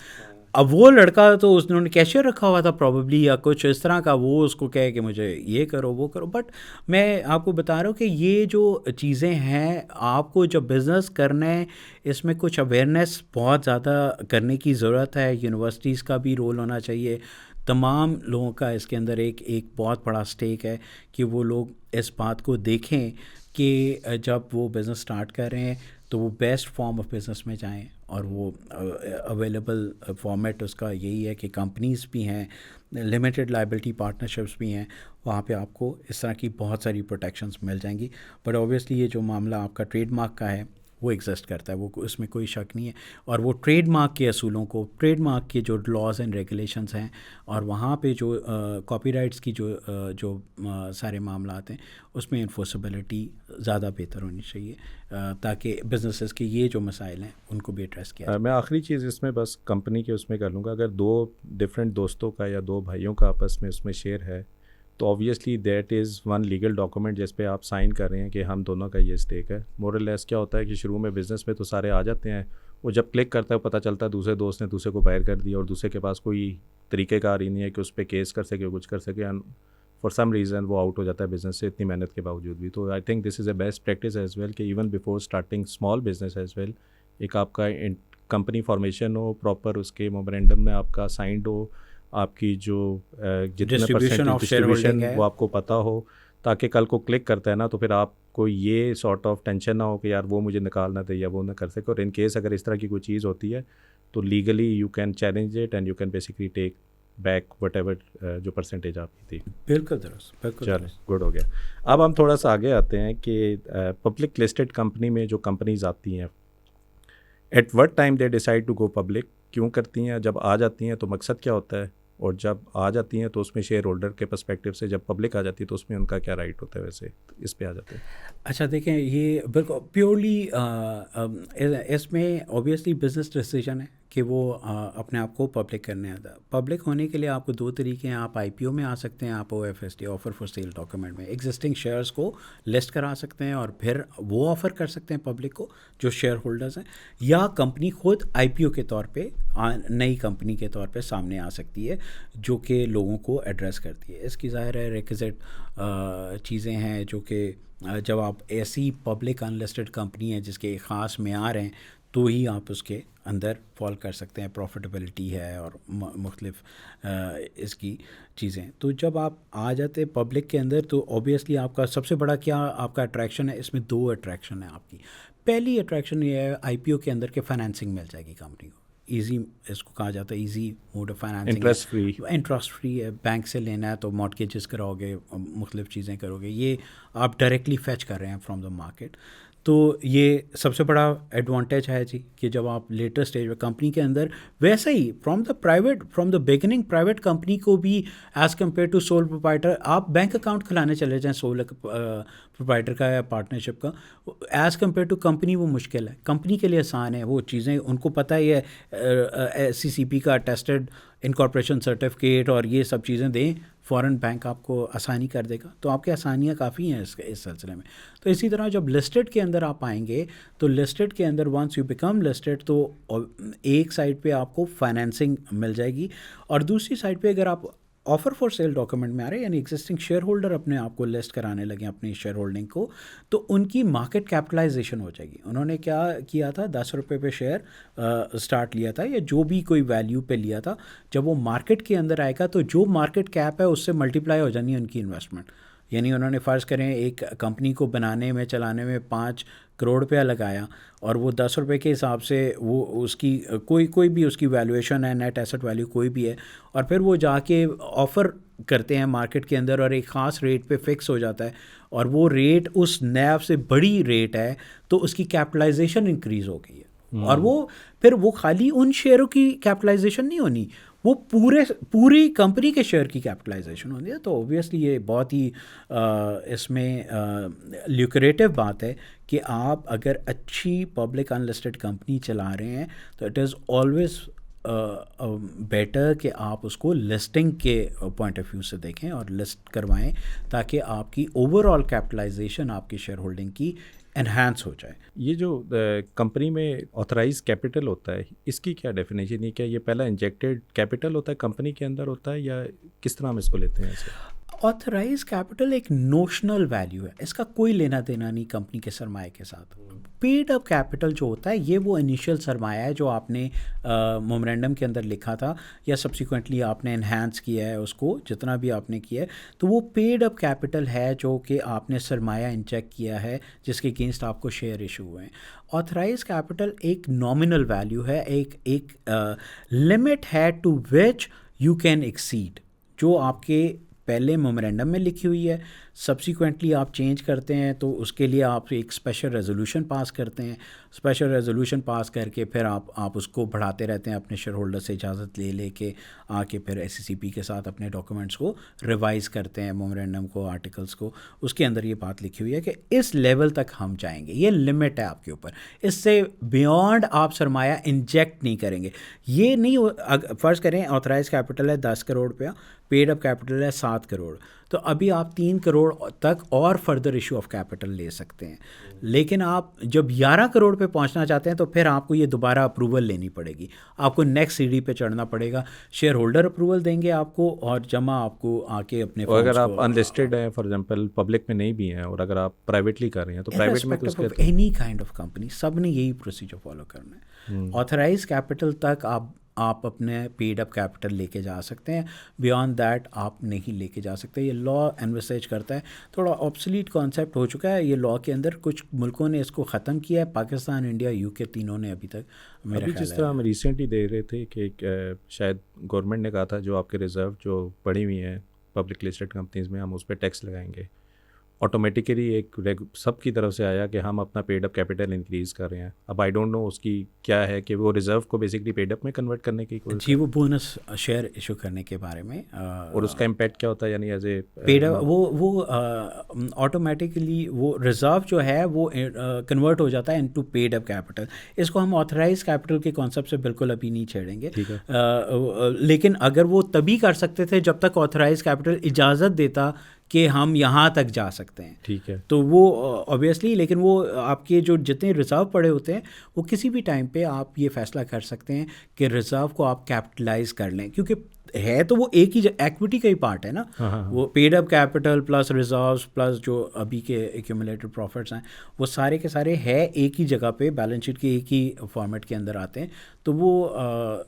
अब वो लड़का तो उन्होंने कैशियर रखा हुआ था प्रॉबेबली या कुछ इस तरह का, वो उसको कहे कि मुझे ये करो वो करो। बट मैं आपको बता रहा हूँ कि ये जो चीज़ें हैं, आपको जब बिज़नेस करना है इसमें कुछ अवेयरनेस बहुत ज़्यादा करने की ज़रूरत है। यूनिवर्सिटीज़ का भी रोल होना चाहिए, तमाम लोगों का इसके अंदर एक बहुत बड़ा स्टेक है कि वो लोग इस बात को देखें कि जब वो बिज़नेस स्टार्ट कर रहे हैं तो वो बेस्ट फॉर्म ऑफ बिज़नेस में जाएं। और वो अवेलेबल फॉर्मेट उसका यही है कि कंपनीज़ भी हैं, लिमिटेड लायबिलिटी पार्टनरशिप्स भी हैं, वहाँ पे आपको इस तरह की बहुत सारी प्रोटेक्शंस मिल जाएंगी। बट ऑब्वियसली ये जो मामला आपका ट्रेडमार्क का है वो एग्जिस्ट करता है, वो उसमें कोई शक नहीं है। और वो ट्रेडमार्क के असूलों को, ट्रेडमार्क के जो लॉज एंड रेगुलेशंस हैं, और वहाँ पे जो कॉपीराइट्स की जो सारे मामला हैं, उसमें इन्फोर्सेबिलिटी ज़्यादा बेहतर होनी चाहिए, ताकि बिजनेसेस के ये जो मसाइल हैं उनको भी एड्रेस किया जाए। मैं आखिरी चीज़ इसमें बस कंपनी के उसमें कर लूँगा, अगर दो डिफरेंट दोस्तों का या दो भाइयों का आपस में उसमें शेयर है, तो obviously that is one legal document जिस पे आप साइन कर रहे हैं कि हम दोनों का ये स्टेक है। मोरल लेस क्या होता है कि शुरू में बिज़नेस में तो सारे आ जाते हैं, वो जब क्लिक करता है पता चलता है दूसरे दोस्त ने दूसरे को बाहर कर दिया और दूसरे के पास कोई तरीक़ेकार ही नहीं है कि उस पर केस कर सके, कुछ कर सके, एंड फॉर सम रीज़न वो आउट हो जाता है बिज़नेस से इतनी मेहनत के बावजूद भी। तो I think this is a best practice as well कि even before starting small business as well, एक आपका कंपनी फॉर्मेशन हो प्रॉपर, उसके मेमोरेंडम में आपका साइंड हो, आपकी जो जितने डिस्ट्रीब्यूशन वो आपको पता हो, ताकि कल को क्लिक करता है ना तो फिर आपको ये सॉर्ट ऑफ टेंशन ना हो कि यार वो मुझे निकालना था या वो ना कर सके। और इन केस अगर इस तरह की कोई चीज़ होती है तो legally you can challenge it and you can basically take back whatever जो परसेंटेज आपकी थी। बिल्कुल दुरुस्त, बिल्कुल। चलो गुड हो गया। अब हम थोड़ा सा आगे आते हैं कि पब्लिक लिस्टेड कंपनी में जो कंपनीज आती हैं, at what time they decide to go public, क्यों करती हैं, जब आ जाती हैं तो मकसद क्या होता है, और जब आ जाती हैं तो उसमें शेयर होल्डर के पर्सपेक्टिव से जब पब्लिक आ जाती है तो उसमें उनका क्या राइट होता है, वैसे इस पे आ जाते हैं। अच्छा देखें, ये बिल्कुल प्योरली इसमें ऑब्वियसली बिजनेस डिसीजन है कि वो अपने आप को पब्लिक करने आता है। पब्लिक होने के लिए आपको दो तरीके हैं, आप IPO में आ सकते हैं, आप OFSD offer for sale document में एग्जिस्टिंग शेयर्स को लिस्ट करा सकते हैं और फिर वो ऑफ़र कर सकते हैं पब्लिक को जो शेयर होल्डर्स हैं, या कंपनी खुद IPO के तौर पे नई कंपनी के तौर पे सामने आ सकती है जो कि लोगों को एड्रेस करती है। इसकी ज़ाहिर है रिक्विजिट चीज़ें हैं जो कि जब आप ऐसी पब्लिक अनलिस्टेड कंपनी है जिसके ख़ास मेयार हैं तो ही आप उसके अंदर फॉल कर सकते हैं, प्रॉफिटेबिलिटी है और मुख्तलिफ इसकी चीज़ें। तो जब आप आ जाते हैं पब्लिक के अंदर तो ऑब्वियसली आपका सबसे बड़ा क्या आपका अट्रैक्शन है, इसमें दो अट्रैक्शन है आपकी। पहली अट्रैक्शन ये है IPO के अंदर के फाइनेंसिंग मिल जाएगी कंपनी को, ईजी, इसको कहा जाता है easy mode of financing, interest free है, बैंक से लेना है तो मॉर्टगेजेस कराओगे, मुख्तलिफ चीज़ें करोगे, ये आप डायरेक्टली फेच कर रहे हैं फ्रॉम द मार्केट। तो ये सबसे बड़ा एडवांटेज है जी कि जब आप लेटर स्टेज में कंपनी के अंदर, वैसे ही from the beginning private company को भी as compare to sole proprietor, आप बैंक अकाउंट खुलाने चले जाएं सोल प्रोप्राइटर का या पार्टनरशिप का, एज़ कम्पेयर टू कंपनी वो मुश्किल है। कंपनी के लिए आसान है, वो चीज़ें उनको पता ही है, SCCP का टेस्टेड इनकॉर्पोरेशन सर्टिफिकेट और ये सब चीज़ें दें, फ़ॉरेन बैंक आपको आसानी कर देगा। तो आपकी आसानियाँ काफ़ी हैं इस सिलसिले में। तो इसी तरह जब लिस्टेड के अंदर आप आएंगे तो लिस्टेड के अंदर वंस यू बिकम लिस्टेड तो एक साइड पे आपको फाइनेंसिंग मिल जाएगी, और दूसरी साइड पे अगर आप ऑफ़र फॉर सेल डॉक्यूमेंट में आ रहे हैं, यानी एग्जिस्टिंग शेयर होल्डर अपने आप को लिस्ट कराने लगे अपनी शेयर होल्डिंग को, तो उनकी मार्केट कैपिटलाइजेशन हो जाएगी। उन्होंने क्या किया था, 10 रुपये पे शेयर स्टार्ट लिया था या जो भी कोई वैल्यू पे लिया था, जब वो मार्केट के अंदर आएगा तो जो मार्केट कैप है उससे मल्टीप्लाई हो जानी है उनकी इन्वेस्टमेंट। यानी उन्होंने फ़र्ज़ करें एक कंपनी को बनाने में चलाने में 5 करोड़ रुपया लगाया, और वो 10 रुपये के हिसाब से वो उसकी कोई भी उसकी वैल्यूएशन है, नेट एसेट वैल्यू कोई भी है, और फिर वो जाके ऑफ़र करते हैं मार्केट के अंदर और एक ख़ास रेट पे फिक्स हो जाता है, और वो रेट उस नैव से बड़ी रेट है तो उसकी कैपिटलाइजेशन इंक्रीज़ हो गई है। और वो फिर वो खाली उन शेयरों की कैपिटलाइजेशन नहीं होनी, वो पूरी कंपनी के शेयर की कैपिटलाइजेशन होती है। तो ऑब्वियसली ये बहुत ही इसमें ल्यूक्रेटिव बात है कि आप अगर अच्छी पब्लिक अनलिस्टेड कंपनी चला रहे हैं तो इट इज़ ऑलवेज बेटर कि आप उसको लिस्टिंग के पॉइंट ऑफ व्यू से देखें और लिस्ट करवाएं, ताकि आपकी ओवरऑल कैपिटलाइजेशन आपकी शेयर होल्डिंग की एनहांस हो जाए। ये जो कंपनी में ऑथराइज कैपिटल होता है, इसकी क्या डेफिनेशन है? क्या ये पहला इंजेक्टेड कैपिटल होता है कंपनी के अंदर होता है, या किस तरह हम इसको लेते हैं इसे? ऑथराइज कैपिटल एक नोशनल वैल्यू है, इसका कोई लेना देना नहीं कंपनी के सरमाए के साथ। पेड अप कैपिटल जो होता है ये वो इनिशियल सरमाया है जो आपने मेमोरेंडम के अंदर लिखा था या सब्सिक्वेंटली आपने इन्हांस किया है उसको, जितना भी आपने किया है, तो वो पेड अप कैपिटल है जो कि आपने सरमाया इंजेक्ट किया है जिसके अगेंस्ट आपको शेयर इशू हुए हैं। ऑथराइज कैपिटल एक नॉमिनल वैल्यू है, एक लिमिट है to which you can exceed, जो आपके पहले मेमोरेंडम में लिखी हुई है, सब्सिक्वेंटली आप चेंज करते हैं तो उसके लिए आप एक स्पेशल रेजोल्यूशन पास करते हैं, स्पेशल रेजोल्यूशन पास करके फिर आप उसको बढ़ाते रहते हैं अपने शेयर होल्डर से इजाज़त ले के आके फिर SCCP के साथ अपने डॉक्यूमेंट्स को रिवाइज़ करते हैं, मेमोरेंडम को, आर्टिकल्स को। उसके अंदर ये बात लिखी हुई है कि इस लेवल तक हम जाएंगे, ये लिमिट है आपके ऊपर, इससे बियॉन्ड आप सरमाया इंजेक्ट नहीं करेंगे। ये नहीं, फ़र्ज़ करें ऑथराइज कैपिटल है 10 करोड़ रुपया, पेड अप कैपिटल है 7 करोड़, तो अभी आप 3 करोड़ तक और फर्दर इशू ऑफ कैपिटल ले सकते हैं। लेकिन आप जब 11 करोड़ पे पहुंचना चाहते हैं तो फिर आपको ये दोबारा अप्रूवल लेनी पड़ेगी, आपको नेक्स्ट सीढ़ी पे चढ़ना पड़ेगा, शेयर होल्डर अप्रूवल देंगे आपको और जमा आपको आके अपने। और अगर आप अनलिस्टेड हैं, फॉर एग्जांपल पब्लिक में नहीं भी हैं, और अगर आप प्राइवेटली कर रहे हैं तो प्राइवेट में तो एनी काइंड ऑफ कंपनी सब ने यही प्रोसीजर फॉलो करना है। ऑथराइज कैपिटल तक आप अपने पेड अप कैपिटल लेके जा सकते हैं, बियॉन्ड दैट आप नहीं लेके जा सकते। ये लॉ एनवर्सेज करता है, थोड़ा ऑब्सोलीट कॉन्सेप्ट हो चुका है ये लॉ के अंदर, कुछ मुल्कों ने इसको ख़त्म किया है, पाकिस्तान, इंडिया, UK तीनों ने अभी तक। अभी जिस तरह हम रिसेंटली देख रहे थे कि शायद गवर्नमेंट ने कहा था जो आपके रिज़र्व जो पड़ी हुई हैं पब्लिक लिस्टेड कंपनीज़ में, हम उस पर टैक्स लगाएंगे। ऑटोमेटिकली एक सब की तरफ से आया कि हम अपना पेड अप कैपिटल इंक्रीज़ कर रहे हैं। अब आई डोंट नो उसकी क्या है कि वो रिज़र्व को बेसिकली पेड अप में कन्वर्ट करने की कोशिश, जी, वो बोनस शेयर इशू करने के बारे में, और उसका इम्पैक्ट क्या होता है, यानी एज ए पेड वो ऑटोमेटिकली वो रिज़र्व जो है वो कन्वर्ट हो जाता है इनटू पेड अप कैपिटल। इसको हम ऑथराइज कैपिटल के कॉन्सेप्ट से बिल्कुल अभी नहीं छेड़ेंगे, ठीक है। लेकिन अगर वो तभी कर सकते थे जब तक ऑथराइज कैपिटल इजाज़त देता कि हम यहाँ तक जा सकते हैं, ठीक है। तो वो ऑब्वियसली, लेकिन वो आपके जो जितने रिज़र्व पड़े होते हैं वो किसी भी टाइम पे आप ये फ़ैसला कर सकते हैं कि रिज़र्व को आप कैपिटलाइज कर लें, क्योंकि है तो वो एक ही एक्विटी का ही पार्ट है ना। वो paid up capital plus reserves plus जो अभी के एक्यूमुलेटेड प्रॉफिट्स हैं वो सारे के सारे है एक ही जगह पे, बैलेंस शीट के एक ही फॉर्मेट के अंदर आते हैं। तो वो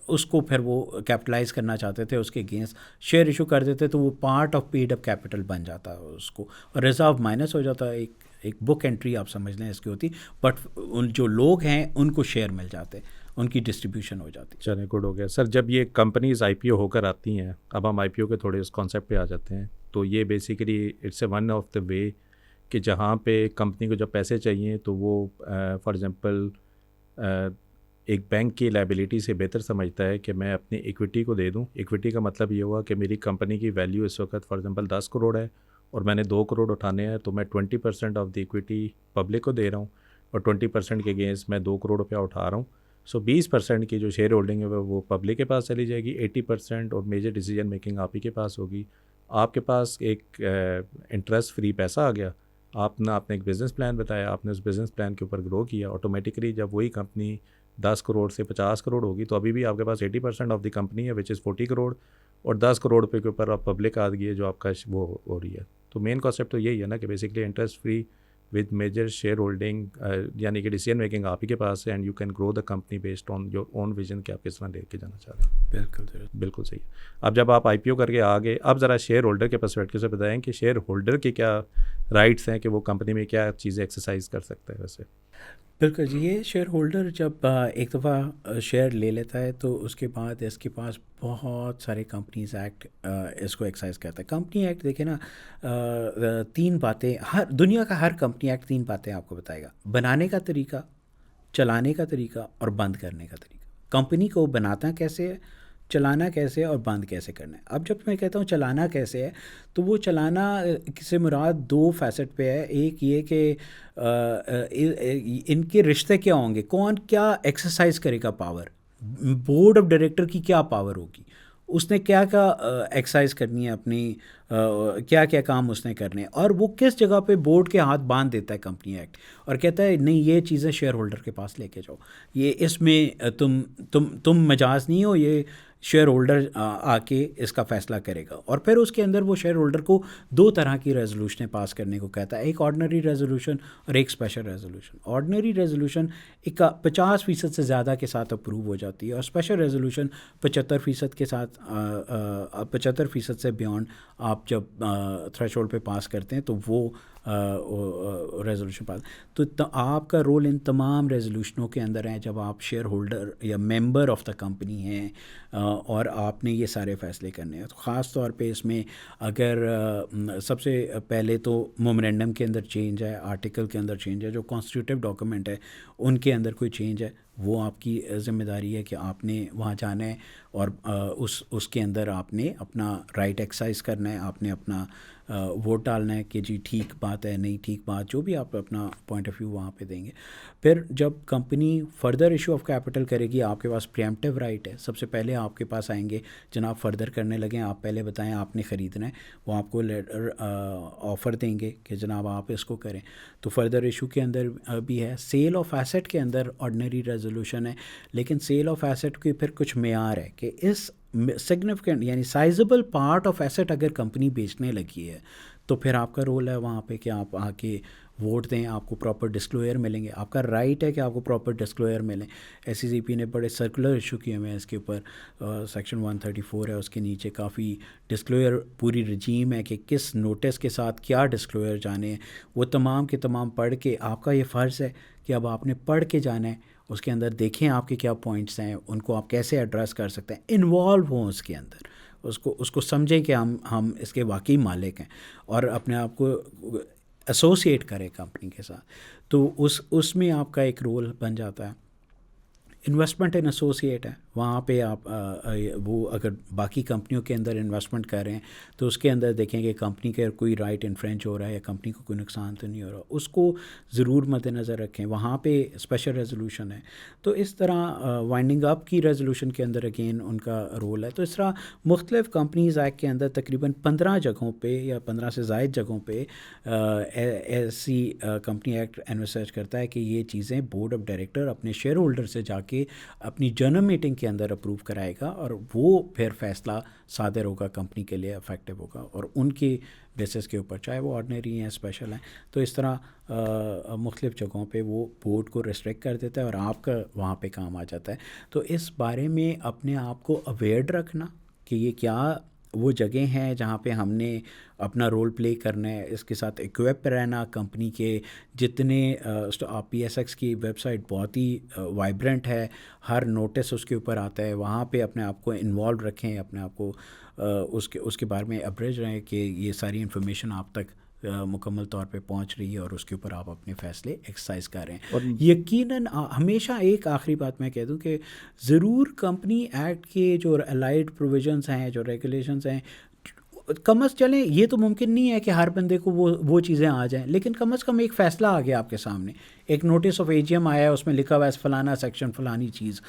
उसको फिर वो कैपिटलाइज करना चाहते थे, उसके अगेंस्ट शेयर इशू कर देते तो वो part of paid up capital बन जाता है उसको, और रिजर्व माइनस हो जाता है। एक बुक एंट्री आप समझ लें इसकी होती, बट उन जो लोग हैं उनको शेयर मिल जाते, उनकी डिस्ट्रीब्यूशन हो जाती है। चलिए, गुड हो गया सर। जब ये कंपनीज आईपीओ होकर आती हैं, अब हम आईपीओ के थोड़े उस कॉन्सेप्ट पे आ जाते हैं, तो ये basically it's a one of the way कि जहाँ पे कंपनी को जब पैसे चाहिए तो वो फॉर एग्जांपल एक बैंक की लायबिलिटी से बेहतर समझता है कि मैं अपनी इक्विटी को दे दूं। इक्विटी का मतलब ये हुआ कि मेरी कंपनी की वैल्यू इस वक्त फॉर एग्जांपल 10 करोड़ है और मैंने 2 करोड़ उठाने हैं, तो मैं 20% ऑफ द इक्विटी पब्लिक को दे रहा हूँ और 20% के अगेंस्ट मैं 2 करोड़ रुपया उठा रहा हूँ। सो 20% की जो शेयर होल्डिंग है वो पब्लिक के पास चली जाएगी, 80% और मेजर डिसीजन मेकिंग आप ही के पास होगी। आपके पास एक इंटरेस्ट फ्री पैसा आ गया, आपने एक बिज़नेस प्लान बताया, आपने उस बिज़नेस प्लान के ऊपर ग्रो किया, ऑटोमेटिकली जब वही कंपनी 10 करोड़ से 50 करोड़ होगी तो अभी भी आपके पास 80% ऑफ द कंपनी है विच इज़ 40 करोड़, और 10 करोड़ रुपये के ऊपर आप पब्लिक आ गई है जो आपका वो हो रही है। तो मेन कॉन्सेप्ट तो यही है ना कि basically interest free with major shareholding, यानी कि डिसीजन मेकिंग आप ही के पास है and you can grow the company based on your own vision कि आप किस तरह लेके जाना चाह रहे हैं। बिल्कुल बिल्कुल सही। अब जब आप आईपीओ करके आ गए, अब ज़रा शेयर होल्डर के पर्सपेक्टिव से बताएं कि शेयर होल्डर के क्या राइट्स हैं कि वो कंपनी में क्या चीज़ें एक्सरसाइज कर सकते हैं। वैसे बिल्कुल जी, ये शेयर होल्डर जब एक दफ़ा शेयर ले लेता है तो उसके बाद इसके पास बहुत सारे कंपनीज एक्ट इसको एक्सरसाइज करता है। कंपनी एक्ट देखिए ना, 3 बातें, हर दुनिया का हर कंपनी एक्ट 3 बातें आपको बताएगा: बनाने का तरीका, चलाने का तरीका और बंद करने का तरीका। कंपनी को बनाना कैसे है, चलाना कैसे है और बंद कैसे करना है। अब जब मैं कहता हूँ चलाना कैसे है, तो वो चलाना से मुराद 2 फैसेट पे है। एक ये कि इनके रिश्ते क्या होंगे, कौन क्या एक्सरसाइज करेगा पावर, बोर्ड ऑफ डायरेक्टर की क्या पावर होगी, उसने क्या क्या एक्सरसाइज करनी है अपनी, क्या क्या काम उसने करने हैं, और वो किस जगह पे बोर्ड के हाथ बांध देता है कंपनी एक्ट और कहता है नहीं ये चीज़ें शेयर होल्डर के पास लेके जाओ, ये इसमें तुम मजाज नहीं हो, ये शेयर होल्डर आके इसका फ़ैसला करेगा। और फिर उसके अंदर वो शेयर होल्डर को 2 तरह की रेजोल्यूशनें पास करने को कहता है, एक ऑर्डिनरी रेजोल्यूशन और एक स्पेशल रेजोल्यूशन। ऑर्डिनरी रेजोल्यूशन 50% से ज़्यादा के साथ अप्रूव हो जाती है और स्पेशल रेजोल्यूशन 75% के साथ 75% से बियॉन्ड आप जब थ्रेशोल्ड पे पास करते हैं तो वो रेजोल्यूशन पास। तो आपका रोल इन तमाम रेजोल्यूशनों के अंदर है जब आप शेयर होल्डर या मेंबर ऑफ़ द कंपनी हैं और आपने ये सारे फ़ैसले करने हैं। तो ख़ास तौर पे इसमें अगर सबसे पहले तो मेमोरेंडम के अंदर चेंज है, आर्टिकल के अंदर चेंज है, जो कॉन्स्टिट्यूटिव डॉक्यूमेंट है उनके अंदर कोई चेंज है, वो आपकी ज़िम्मेदारी है कि आपने वहाँ जाना है और उसके अंदर आपने अपना राइट एक्सरसाइज करना है, आपने अपना वोट डालना है कि जी ठीक बात है, नहीं ठीक बात, जो भी आप अपना पॉइंट ऑफ व्यू वहाँ पे देंगे। फिर जब company further issue of capital करेगी, आपके पास प्रीएम्प्टिव राइट है। सबसे पहले आपके पास आएंगे, जनाब फर्दर करने लगें, आप पहले बताएं आपने ख़रीदना है, वो आपको लेटर ऑफ़र देंगे कि जनाब आप इसको करें। तो फर्दर इशू के अंदर भी है। सेल ऑफ एसेट के अंदर ऑर्डिनरी रेजोल्यूशन है, लेकिन सेल ऑफ एसेट की फिर कुछ मेयार है कि इस सिग्निफिकेंट यानी साइजेबल पार्ट ऑफ एसेट अगर कंपनी बेचने लगी है तो फिर आपका रोल है वहाँ पे कि आप आके वोट दें, आपको प्रॉपर डिस्क्लोजर मिलेंगे, आपका राइट है कि आपको प्रॉपर डिस्क्लोजर मिलें। SECP ने बड़े सर्कुलर इशू किए हुए हैं इसके ऊपर, सेक्शन 134 है, उसके नीचे काफ़ी डिस्क्लोजर पूरी रजीम है कि किस नोटिस के साथ क्या डिस्क्लोजर जाने हैं। वो तमाम के तमाम पढ़ के, आपका ये फ़र्ज़ है कि अब आपने पढ़ के जाना है, उसके अंदर देखें आपके क्या पॉइंट्स हैं, उनको आप कैसे एड्रेस कर सकते हैं, इन्वॉल्व हों उसके अंदर, उसको समझें कि हम इसके वाकई मालिक हैं और अपने आप को एसोसिएट करें कंपनी के साथ। तो उसमें आपका एक रोल बन जाता है। इन्वेस्टमेंट इन एसोसिएट है, वहाँ पे आप वो अगर बाकी कंपनियों के अंदर इन्वेस्टमेंट कर रहे हैं तो उसके अंदर देखें कि कंपनी का कोई राइट इन्फ्रेंच हो रहा है या कंपनी को कोई नुकसान तो नहीं हो रहा, उसको ज़रूर मद्देनज़र रखें। वहाँ पे स्पेशल रेजोल्यूशन है। तो इस तरह वाइंडिंग अप की रेजोल्यूशन के अंदर अगेन उनका रोल है। तो इस तरह मुख्तलिफ़ कंपनीज़ एक्ट के अंदर तकरीबन 15 जगहों पर या 15 से ज़ायद जगहों पर ऐसी कंपनी एक्ट एनवर्साइज करता है कि ये चीज़ें बोर्ड ऑफ डायरेक्टर अपने शेयर होल्डर से जाके अपनी जनरल मीटिंग के अंदर अप्रूव कराएगा और वो फिर फैसला सादर होगा, कंपनी के लिए इफेक्टिव होगा और उनकी बेसिस के ऊपर, चाहे वो ऑर्डिनरी हैं स्पेशल हैं। तो इस तरह मुख्तलिफ़ जगहों पे वो बोर्ड को रिस्ट्रिक्ट कर देता है और आपका वहाँ पे काम आ जाता है। तो इस बारे में अपने आप को अवेयर रखना कि ये क्या वो जगह हैं जहाँ पे हमने अपना रोल प्ले करना है। इसके साथ इक्विप रहना, कंपनी के जितने PSX की वेबसाइट बहुत ही वाइब्रेंट है, हर नोटिस उसके ऊपर आता है, वहाँ पे अपने आप को इन्वॉल्व रखें, अपने आप को उसके बारे में अब्रेज रहें कि ये सारी इन्फॉर्मेशन आप तक मुकम्मल तौर पे पहुंच रही है और उसके ऊपर आप अपने फ़ैसले एक्सरसाइज कर रहे हैं। और यकीनन हमेशा एक आखिरी बात मैं कह दूं कि ज़रूर कंपनी एक्ट के जो अलाइड प्रोविजंस हैं, जो रेगुलेशंस हैं, कम अज़ चलें, ये तो मुमकिन नहीं है कि हर बंदे को वो चीज़ें आ जाएं, लेकिन कम अज़ कम एक फ़ैसला आ गया आपके सामने, एक नोटिस ऑफ AGM आया है, उसमें लिखा हुआ है फलाना सेक्शन फलानी चीज़,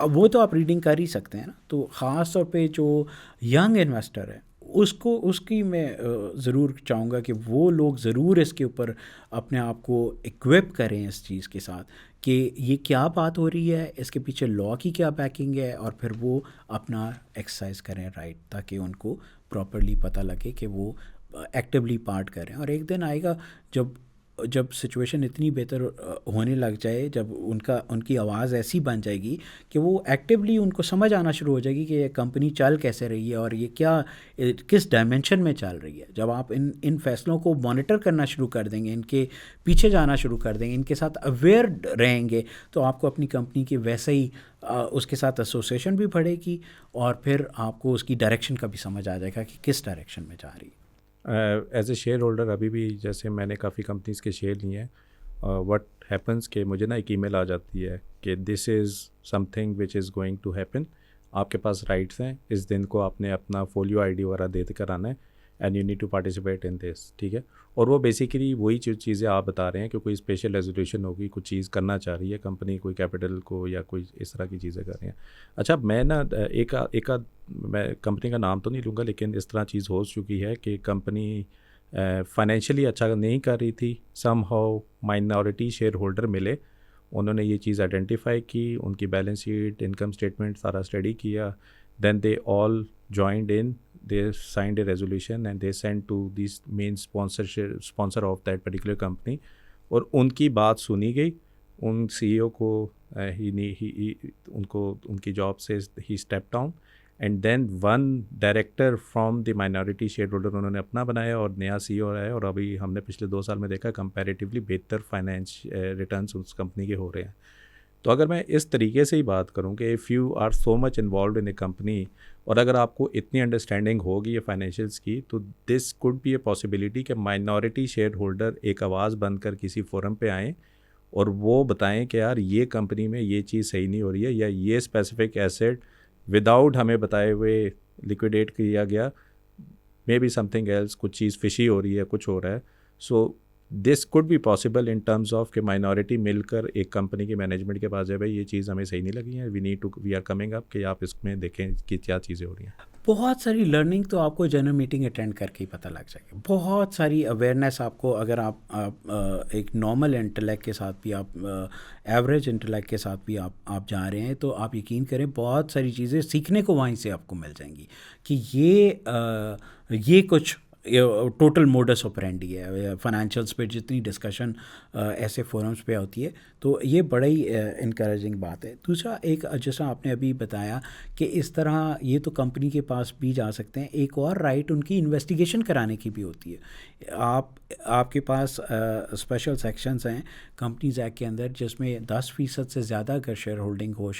अब वो तो आप रीडिंग कर ही सकते हैं ना। तो ख़ास तौर पे जो यंग इन्वेस्टर है उसकी मैं ज़रूर चाहूँगा कि वो लोग ज़रूर इसके ऊपर अपने आप को इक्विप करें इस चीज़ के साथ कि ये क्या बात हो रही है, इसके पीछे लॉ की क्या बैकिंग है, और फिर वो अपना एक्सरसाइज करें राइट, ताकि उनको प्रॉपरली पता लगे कि वो एक्टिवली पार्ट करें। और एक दिन आएगा जब सिचुएशन इतनी बेहतर होने लग जाए, जब उनकी आवाज़ ऐसी बन जाएगी कि वो एक्टिवली उनको समझ आना शुरू हो जाएगी कि ये कंपनी चल कैसे रही है और ये किस डायमेंशन में चल रही है। जब आप इन फैसलों को मॉनिटर करना शुरू कर देंगे, इनके पीछे जाना शुरू कर देंगे, इनके साथ अवेयर रहेंगे, तो आपको अपनी कंपनी के वैसे ही उसके साथ एसोसिएशन भी बढ़ेगी और फिर आपको उसकी डायरेक्शन का भी समझ आ जाएगा कि किस डायरेक्शन में जा रही है। एज ए शेयर होल्डर अभी भी जैसे मैंने काफ़ी कंपनीज़ के शेयर लिए हैं, व्हाट हैपन्स कि मुझे ना एक ईमेल आ जाती है कि this is something which is going to happen, आपके पास राइट्स हैं, इस दिन को आपने अपना फोलियो ID वगैरह दे कर आना है and you need to participate in this, ठीक है। और वो बेसिकली वही चीज़ें आप बता रहे हैं कि कोई स्पेशल रेजोल्यूशन होगी, कुछ चीज़ करना चाह रही है कंपनी, कोई कैपिटल को या कोई इस तरह की चीज़ें कर रही हैं। अच्छा, मैं ना एक मैं कंपनी का नाम तो नहीं लूँगा, लेकिन इस तरह चीज़ हो चुकी है कि कंपनी फाइनेंशियली अच्छा नहीं कर रही थी, somehow minority share holder मिले, उन्होंने ये चीज़ आइडेंटिफाई की, उनकी बैलेंस शीट, इनकम स्टेटमेंट सारा स्टडी किया, then they all joined in, they signed a resolution and they sent to the main sponsor of that particular company, और उनकी बात सुनी गई, उन CEO को उनको उनकी जॉब से ही step down, and then one director from the minority share holder उन्होंने अपना बनाया और नया CEO आया, और अभी हमने पिछले 2 साल में देखा कंपैरेटिवली बेहतर फाइनेंस रिटर्न्स उस कंपनी के हो रहे हैं। तो अगर मैं इस तरीके से ही बात करूं कि if you are so much involve in a company, और अगर आपको इतनी अंडरस्टैंडिंग होगी ये फाइनेंशियल्स की, तो this could be a possibility कि माइनॉरिटी शेयर होल्डर एक आवाज़ बनकर किसी फोरम पे आएँ और वो बताएं कि यार ये कंपनी में ये चीज़ सही नहीं हो रही है, या ये स्पेसिफिक एसेट विदाउट हमें बताए हुए लिक्विडेट किया गया, मे बी समथिंग एल्स, कुछ चीज़ फिशी हो रही है, कुछ हो रहा है। So this could be possible in terms of कि माइनॉरिटी मिलकर एक कंपनी के मैनेजमेंट के पास जाए, भाई ये चीज़ हमें सही नहीं लगी है, वी आर कमिंग अप, कि आप इसमें देखें कि क्या चीज़ें हो रही हैं। बहुत सारी लर्निंग तो आपको जनरल मीटिंग अटेंड करके ही पता लग जाएगी, बहुत सारी अवेयरनेस आपको, अगर आप एक नॉर्मल इंटेलेक्ट के साथ भी, आप एवरेज इंटेलेक्ट के साथ भी आप जा रहे हैं, तो आप यकीन करें बहुत सारी चीज़ें सीखने को वहीं से आपको मिल जाएंगी कि ये कुछ टोटल मोडस ऑपरेंडी है। फाइनेंशियल्स पे जितनी डिस्कशन ऐसे फोरम्स पे होती है, तो ये बड़ा ही इनकरेजिंग बात है। दूसरा, एक जैसा आपने अभी बताया कि इस तरह ये तो कंपनी के पास भी जा सकते हैं, एक और राइट उनकी इन्वेस्टिगेशन कराने की भी होती है। आपके पास स्पेशल सेक्शंस हैं कंपनीज एक्ट के अंदर, जिसमें 10% से ज़्यादा अगर शेयर होल्डिंग हो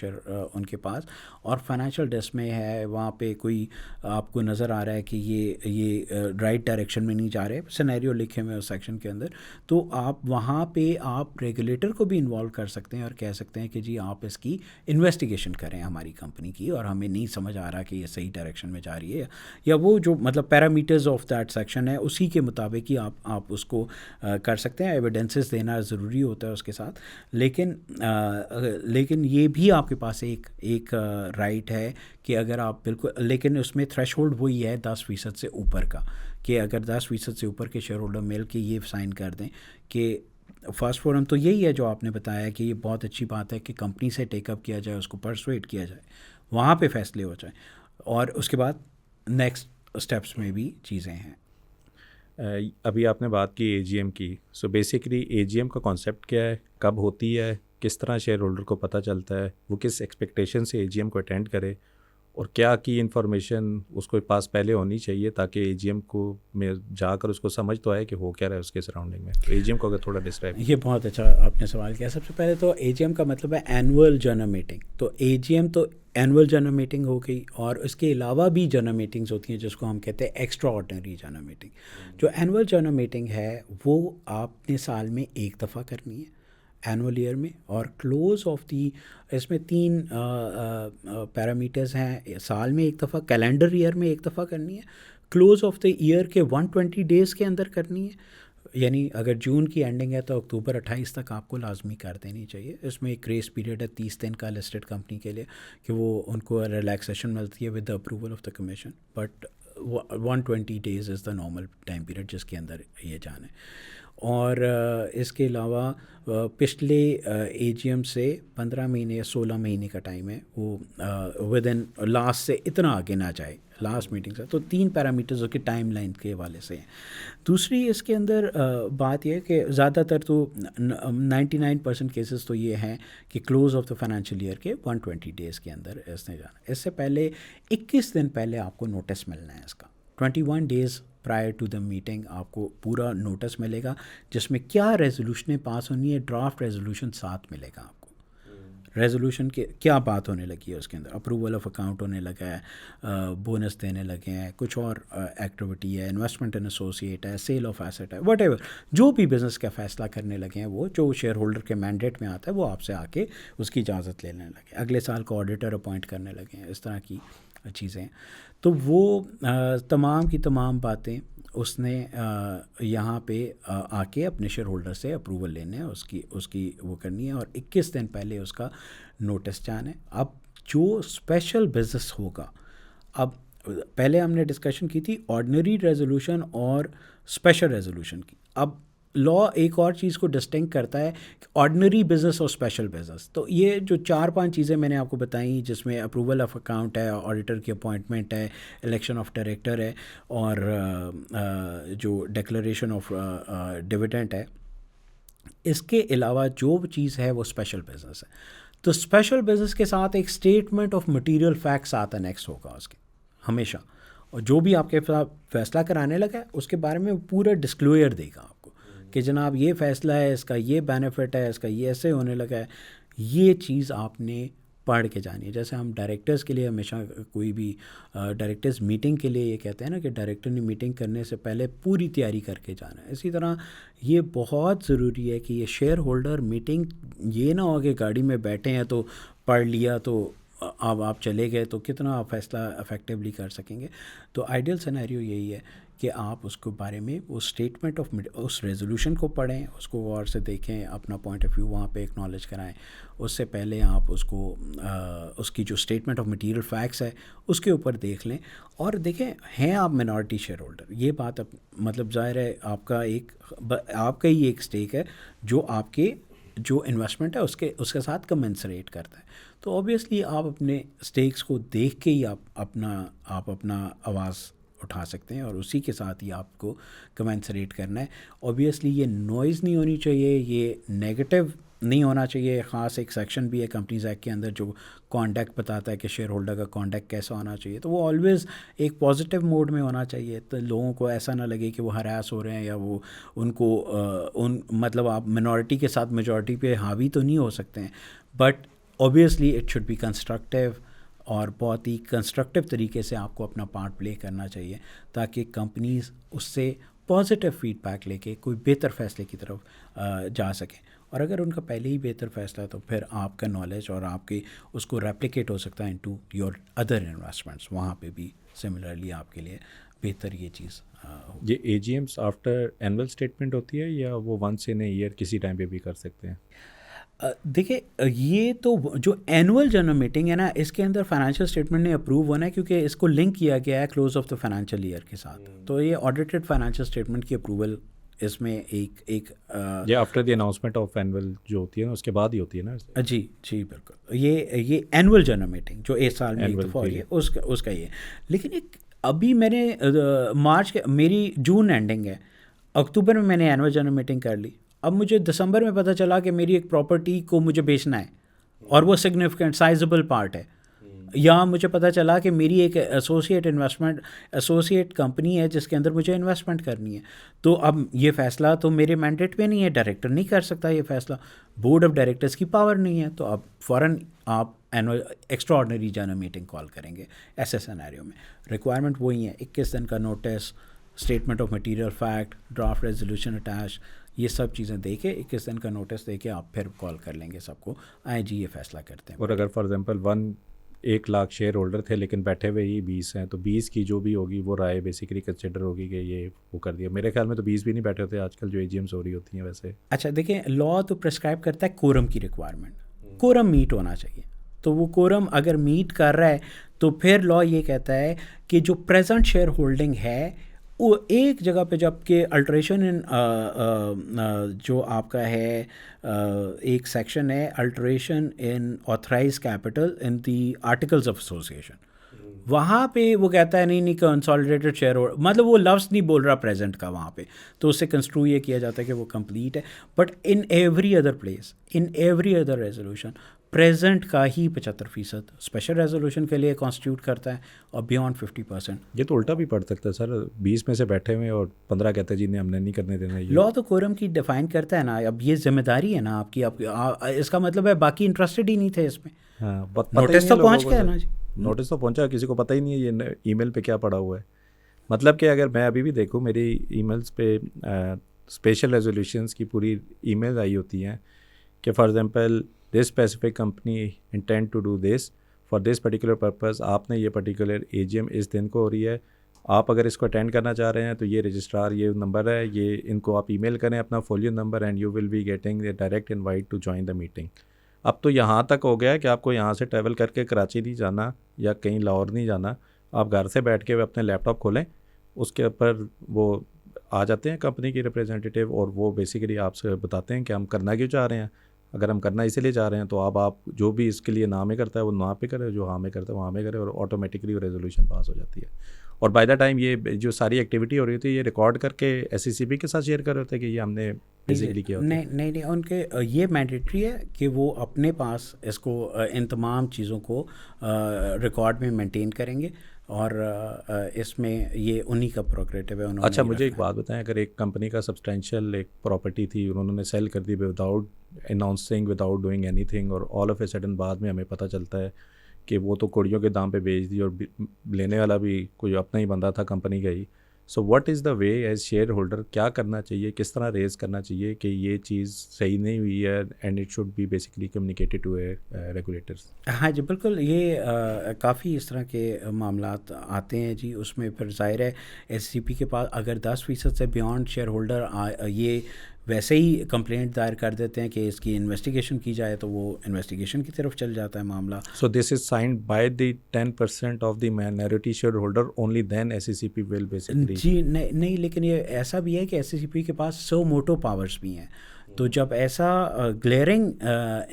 उनके पास, और फाइनेंशियल डेस्क में है, वहाँ पे कोई आपको नज़र आ रहा है कि ये राइट डायरेक्शन में नहीं जा रहे, सिनेरियो लिखे हुए उस सेक्शन के अंदर, तो आप वहाँ पे आप रेगुलेटर को भी इन्वॉल्व कर सकते हैं और कह सकते हैं कि जी आप इसकी इन्वेस्टिगेशन करें हमारी कंपनी की, और हमें नहीं समझ आ रहा कि ये सही डायरेक्शन में जा रही है, या वो जो मतलब पैरामीटर्स ऑफ दैट सेक्शन है उसी के मुताबिक ही आप उसको कर सकते हैं। एविडेंसेस देना ज़रूरी होता है उसके साथ, लेकिन ये भी आपके पास एक राइट है कि अगर आप बिल्कुल, लेकिन उसमें थ्रेशहोल्ड वही है 10% से ऊपर का, कि अगर 10% से ऊपर के शेयर होल्डर मिल के ये साइन कर दें कि फर्स्ट फोरम तो यही है जो आपने बताया कि ये बहुत अच्छी बात है कि कंपनी से टेकअप किया जाए, उसको परसुएट किया जाए, वहाँ पे फैसले हो जाए, और उसके बाद नेक्स्ट स्टेप्स में भी चीज़ें हैं। अभी आपने बात की AGM की, सो बेसिकली AGM का कॉन्सेप्ट क्या है, कब होती है, किस तरह शेयर होल्डर को पता चलता है, वो किस एक्सपेक्टेशन से AGM को अटेंड करे, और क्या की इन्फॉर्मेशन उसको पास पहले होनी चाहिए ताकि एजीएम को में जाकर उसको समझ तो आए कि हो क्या रहा है उसके सराउंडिंग में। तो एजीएम को अगर थोड़ा डिस्क्राइब। ये बहुत अच्छा आपने सवाल किया। सबसे पहले तो एजीएम का मतलब है एनुअल जनरल मीटिंग। तो एजीएम तो एनुअल जनरल मीटिंग हो गई, और इसके अलावा भी जनरल मीटिंग्स होती हैं जिसको हम कहते हैं एक्स्ट्रा ऑर्डिनरी जनरल मीटिंग। जो एनुअल जनरल मीटिंग है वो आपने साल में एक दफ़ा करनी है, एनुअल ईयर में। और क्लोज ऑफ दी, इसमें 3 पैरामीटर्स हैं। साल में एक दफ़ा, कैलेंडर ईयर में एक दफ़ा करनी है, क्लोज ऑफ द ईयर के 120 डेज़ के अंदर करनी है। यानी अगर जून की एंडिंग है तो अक्टूबर 28 तक आपको लाजमी कर देनी चाहिए। इसमें एक ग्रेस पीरियड है 30 दिन का लिस्टेड कंपनी के लिए कि वो उनको रिलैक्सेशन मिलती है with the approval of the commission, but 120 days is the normal time period जिसके अंदर ये जाना है। और इसके अलावा पिछले एजीएम से 15 महीने या 16 महीने का टाइम है, वो विद इन लास्ट से इतना आगे ना जाए लास्ट मीटिंग से। तो 3 पैरामीटर्स जो कि टाइम लाइन के हवाले से हैं। दूसरी इसके अंदर बात यह है कि ज़्यादातर तो 99% केसेस तो ये हैं कि close of the financial year के 120 डेज़ के अंदर इसने जाना। इससे पहले 21 दिन पहले आपको नोटिस मिलना है इसका। 21 days prior to the meeting आपको पूरा नोटिस मिलेगा जिसमें क्या रेजोल्यूशनें पास होनी है। ड्राफ्ट रेजोल्यूशन साथ मिलेगा आपको। रेजोल्यूशन के क्या बात होने लगी है उसके अंदर, अप्रूवल ऑफ अकाउंट होने लगा है, बोनस देने लगे हैं, कुछ और एक्टिविटी है, इन्वेस्टमेंट इन एसोसिएट है, सेल ऑफ एसेट है, व्हाटएवर जो भी बिज़नेस का फ़ैसला करने लगे हैं, वो जो शेयर होल्डर के मैंडेट में आता है वो आपसे आके उसकी इजाज़त लेने लगे। अगले साल को ऑडिटर अपॉइंट करने लगे हैं, इस तरह की चीज़ें। तो वो तमाम की तमाम बातें उसने यहाँ पे आके अपने शेयर होल्डर से अप्रूवल लेने हैं, उसकी वो करनी है, और 21 दिन पहले उसका नोटिस जाना है। अब जो स्पेशल बिज़नेस होगा, अब पहले हमने डिस्कशन की थी ऑर्डिनरी रेजोल्यूशन और स्पेशल रेजोल्यूशन की। अब लॉ एक और चीज़ को डिस्टिंक्ट करता है, ऑर्डिनरी बिज़नेस और स्पेशल बिज़नेस। तो ये जो 4-5 चीज़ें मैंने आपको बताई, जिसमें अप्रूवल ऑफ अकाउंट है, ऑडिटर की अपॉइंटमेंट है, इलेक्शन ऑफ डायरेक्टर है, और जो डिक्लेरेशन ऑफ डिविडेंड है, इसके अलावा जो चीज़ है वो स्पेशल बिज़नेस है। तो स्पेशल बिज़नेस के साथ एक स्टेटमेंट ऑफ मटीरियल फैक्ट्स आता नेक्स्ट होगा उसके हमेशा, और जो भी आपके फैसला कराने लगा है उसके बारे में पूरा डिस्क्लोजर देगा आपको कि जनाब ये फ़ैसला है, इसका ये बेनिफिट है, इसका ये ऐसे होने लगा है। ये चीज़ आपने पढ़ के जानी है। जैसे हम डायरेक्टर्स के लिए हमेशा कोई भी डायरेक्टर्स मीटिंग के लिए ये कहते हैं ना कि डायरेक्टर ने मीटिंग करने से पहले पूरी तैयारी करके जाना है। इसी तरह ये बहुत ज़रूरी है कि ये शेयर होल्डर मीटिंग ये ना हो कि गाड़ी में बैठे हैं तो पढ़ लिया तो अब आप चले गए, तो कितना आप फैसला इफेक्टिवली कर सकेंगे। तो आइडियल सिनेरियो यही है कि आप उसको बारे में वो स्टेटमेंट ऑफ उस रेजोल्यूशन को पढ़ें, उसको गौर से देखें, अपना पॉइंट ऑफ व्यू वहाँ पे एक्नॉलेज कराएं। उससे पहले आप उसको उसकी जो स्टेटमेंट ऑफ मटेरियल फैक्ट्स है उसके ऊपर देख लें, और देखें हैं आप मिनॉरिटी शेयर होल्डर, ये बात मतलब ज़ाहिर है आपका ही एक स्टेक है जो आपके जो इन्वेस्टमेंट है उसके साथ कमेंसरेट करता है। तो ऑब्वियसली आप अपने स्टेक्स को देख के ही आप अपना आवाज़ उठा सकते हैं, और उसी के साथ ही आपको कमेंसरेट करना है। ऑब्वियसली ये नॉइज़ नहीं होनी चाहिए, ये नेगेटिव नहीं होना चाहिए। ख़ास एक सेक्शन भी है कंपनीज एक्ट के अंदर जो कॉन्डक्ट बताता है कि शेयर होल्डर का कॉन्डक्ट कैसा होना चाहिए। तो वो ऑलवेज़ एक पॉजिटिव मोड में होना चाहिए, तो लोगों को ऐसा ना लगे कि वो हरास हो रहे हैं, या वो उनको मतलब आप मिनॉरिटी के साथ मेजॉरिटी पे हावी तो नहीं हो सकते हैं, but obviously it should B constructive, और बहुत ही कंस्ट्रक्टिव तरीके से आपको अपना पार्ट प्ले करना चाहिए ताकि कंपनीज उससे पॉजिटिव फीडबैक लेके कोई बेहतर फ़ैसले की तरफ जा सकें। और अगर उनका पहले ही बेहतर फ़ैसला है तो फिर आपका नॉलेज और आपके उसको रेप्लिकेट हो सकता है इनटू योर अदर इन्वेस्टमेंट्स, वहाँ पे भी सिमिलरली आपके लिए बेहतर ये चीज़ होगी। ये एजीएम्स आफ्टर एनुअल स्टेटमेंट होती है या वो वंस इन ए ईयर किसी टाइम पे भी कर सकते हैं? देखिए ये तो जो एनुअल जनरल मीटिंग है ना, इसके अंदर फाइनेंशियल स्टेटमेंट ने अप्रूव होना है क्योंकि इसको लिंक किया गया है close of the financial year के साथ। तो ये ऑडिटेड फाइनेंशियल स्टेटमेंट की अप्रूवल इसमें एक ये after the announcement of annual जो होती है ना उसके बाद ही होती है ना? जी बिल्कुल। ये एनुअल जनरल मीटिंग जो एक साल में एक दफ़ा हो रही है उसका ये। लेकिन एक अभी मैंने मेरी जून एंडिंग है, अक्टूबर में मैंने एनुअल जनरल मीटिंग कर ली। अब मुझे दिसंबर में पता चला कि मेरी एक प्रॉपर्टी को मुझे बेचना है और वो सिग्निफिकेंट साइजेबल पार्ट है, या मुझे पता चला कि मेरी एक एसोसिएट कंपनी है जिसके अंदर मुझे इन्वेस्टमेंट करनी है, तो अब ये फ़ैसला तो मेरे मैंडेट पे नहीं है, डायरेक्टर नहीं कर सकता ये फ़ैसला, बोर्ड ऑफ डायरेक्टर्स की पावर नहीं है, तो अब फ़ौरन आप annual extra ordinary general meeting call करेंगे। ऐसे सिनेरियो में रिक्वायरमेंट वही है, 21 दिन का notice, statement of material fact, draft resolution attach, ये सब चीज़ें दे के 21 दिन का नोटिस दे के आप फिर कॉल कर लेंगे सबको, आए जी ये फ़ैसला करते हैं। और अगर for example 1 lakh share holder थे लेकिन बैठे हुए ही 20 हैं, तो 20 की जो भी होगी वो राय बेसिकली कंसिडर होगी कि ये वो कर दिया। मेरे ख्याल में तो 20 भी नहीं बैठे होते आजकल जो एजीएम्स हो रही होती हैं वैसे। अच्छा देखिए, लॉ तो प्रिस्क्राइब करता है कोरम की रिक्वायरमेंट, कोरम मीट होना चाहिए, तो वो कोरम अगर मीट कर रहा है तो फिर लॉ ये कहता है कि जो प्रेजेंट शेयर होल्डिंग है वो एक जगह पे, जबकि अल्ट्रेशन इन जो आपका है एक सेक्शन है alteration in authorise capital in the articles of association, वहाँ पे वो कहता है नहीं नहीं कंसोलिडेटेड शेयर होल्डर, मतलब वो लफ्ज़ नहीं बोल रहा प्रेजेंट का वहाँ पे, तो उससे कंस्ट्रू ये किया जाता है कि वो कंप्लीट है। But in every other place, in every other resolution present का ही 75% स्पेशल रेजोल्यूशन के लिए कॉन्स्टिट्यूट करता है और बियॉन्ड 50%। ये तो उल्टा भी पड़ सकता है सर, 20 में से बैठे हुए और 15 कहते हैं जी ने हमने नहीं करने देना। ये लॉ तो कोरम की डिफाइन करता है ना, अब ये जिम्मेदारी है ना आपकी, इसका मतलब है बाकी इंटरेस्टेड ही नहीं थे इसमें। हाँ, नोटिस तो पहुँच गया ना जी, नोटिस तो पहुंचा, किसी को पता ही नहीं है ये ईमेल पे क्या पड़ा हुआ है। मतलब कि अगर मैं अभी भी देखूं मेरी ईमेल्स पे स्पेशल रेजोल्यूशंस की पूरी ईमेल आई होती हैं कि for example this specific company intend to do this for this particular purpose, आपने ये पर्टिकुलर एजीएम इस दिन को हो रही है, आप अगर इसको अटेंड करना चाह रहे हैं तो ये रजिस्ट्रार ये नंबर है, ये इनको आप ईमेल करें अपना folio number and you will be getting the direct invite to join the meeting. अब तो यहाँ तक हो गया है कि आपको यहाँ से ट्रैवल करके कराची नहीं जाना या कहीं लाहौर नहीं जाना, आप घर से बैठ के अपने लैपटॉप खोलें, उसके ऊपर वो आ जाते हैं कंपनी की रिप्रेजेंटेटिव और वो बेसिकली आपसे बताते हैं कि हम करना क्यों चाह रहे हैं। अगर हम करना इसीलिए चाह रहे हैं तो अब आप जो भी इसके लिए ना में करता है वो ना पे करे, जो हाँ में करता है वहाँ में करे, और ऑटोमेटिकली वो रेजोल्यूशन पास हो जाती है। और बाय द टाइम ये जो सारी एक्टिविटी हो रही होती है ये रिकॉर्ड करके एससीसीबी के साथ शेयर कर रहे होते हैं कि ये हमने बेसिकली किया होता है। नहीं उनके ये मैंडेटरी है कि वो अपने पास इसको इन तमाम चीज़ों को रिकॉर्ड में मेंटेन करेंगे और इसमें ये उन्हीं का प्रोग्रेटिव है। अच्छा मुझे एक बात बताएं, अगर एक कंपनी का सब्सटेंशियल एक प्रॉपर्टी थी उन्होंने सेल कर दी without announcing without doing anything, और ऑल ऑफ ए सडन बाद में हमें पता चलता है कि वो तो कौड़ियों के दाम पे बेच दी और लेने वाला भी कोई अपना ही बंदा था कंपनी का ही। So what is the way as share holder, क्या करना चाहिए, किस तरह रेज़ करना चाहिए कि ये चीज़ सही नहीं हुई है and it should be basically communicated to regulators. हाँ जी बिल्कुल, ये काफ़ी इस तरह के मामलात आते हैं जी। उसमें फिर ज़ाहिर है एससीपी के पास अगर 10% से बियॉन्ड शेयर होल्डर ये वैसे ही कंप्लेंट दायर कर देते हैं कि इसकी इन्वेस्टिगेशन की जाए, तो वो इन्वेस्टिगेशन की तरफ चल जाता है मामला। So this is signed by the 10% of the minority share holder only, then SECP will basically. जी नहीं, लेकिन ये ऐसा भी है कि एससीसीपी के पास सो मोटो पावर्स भी हैं, तो जब ऐसा ग्लेयरिंग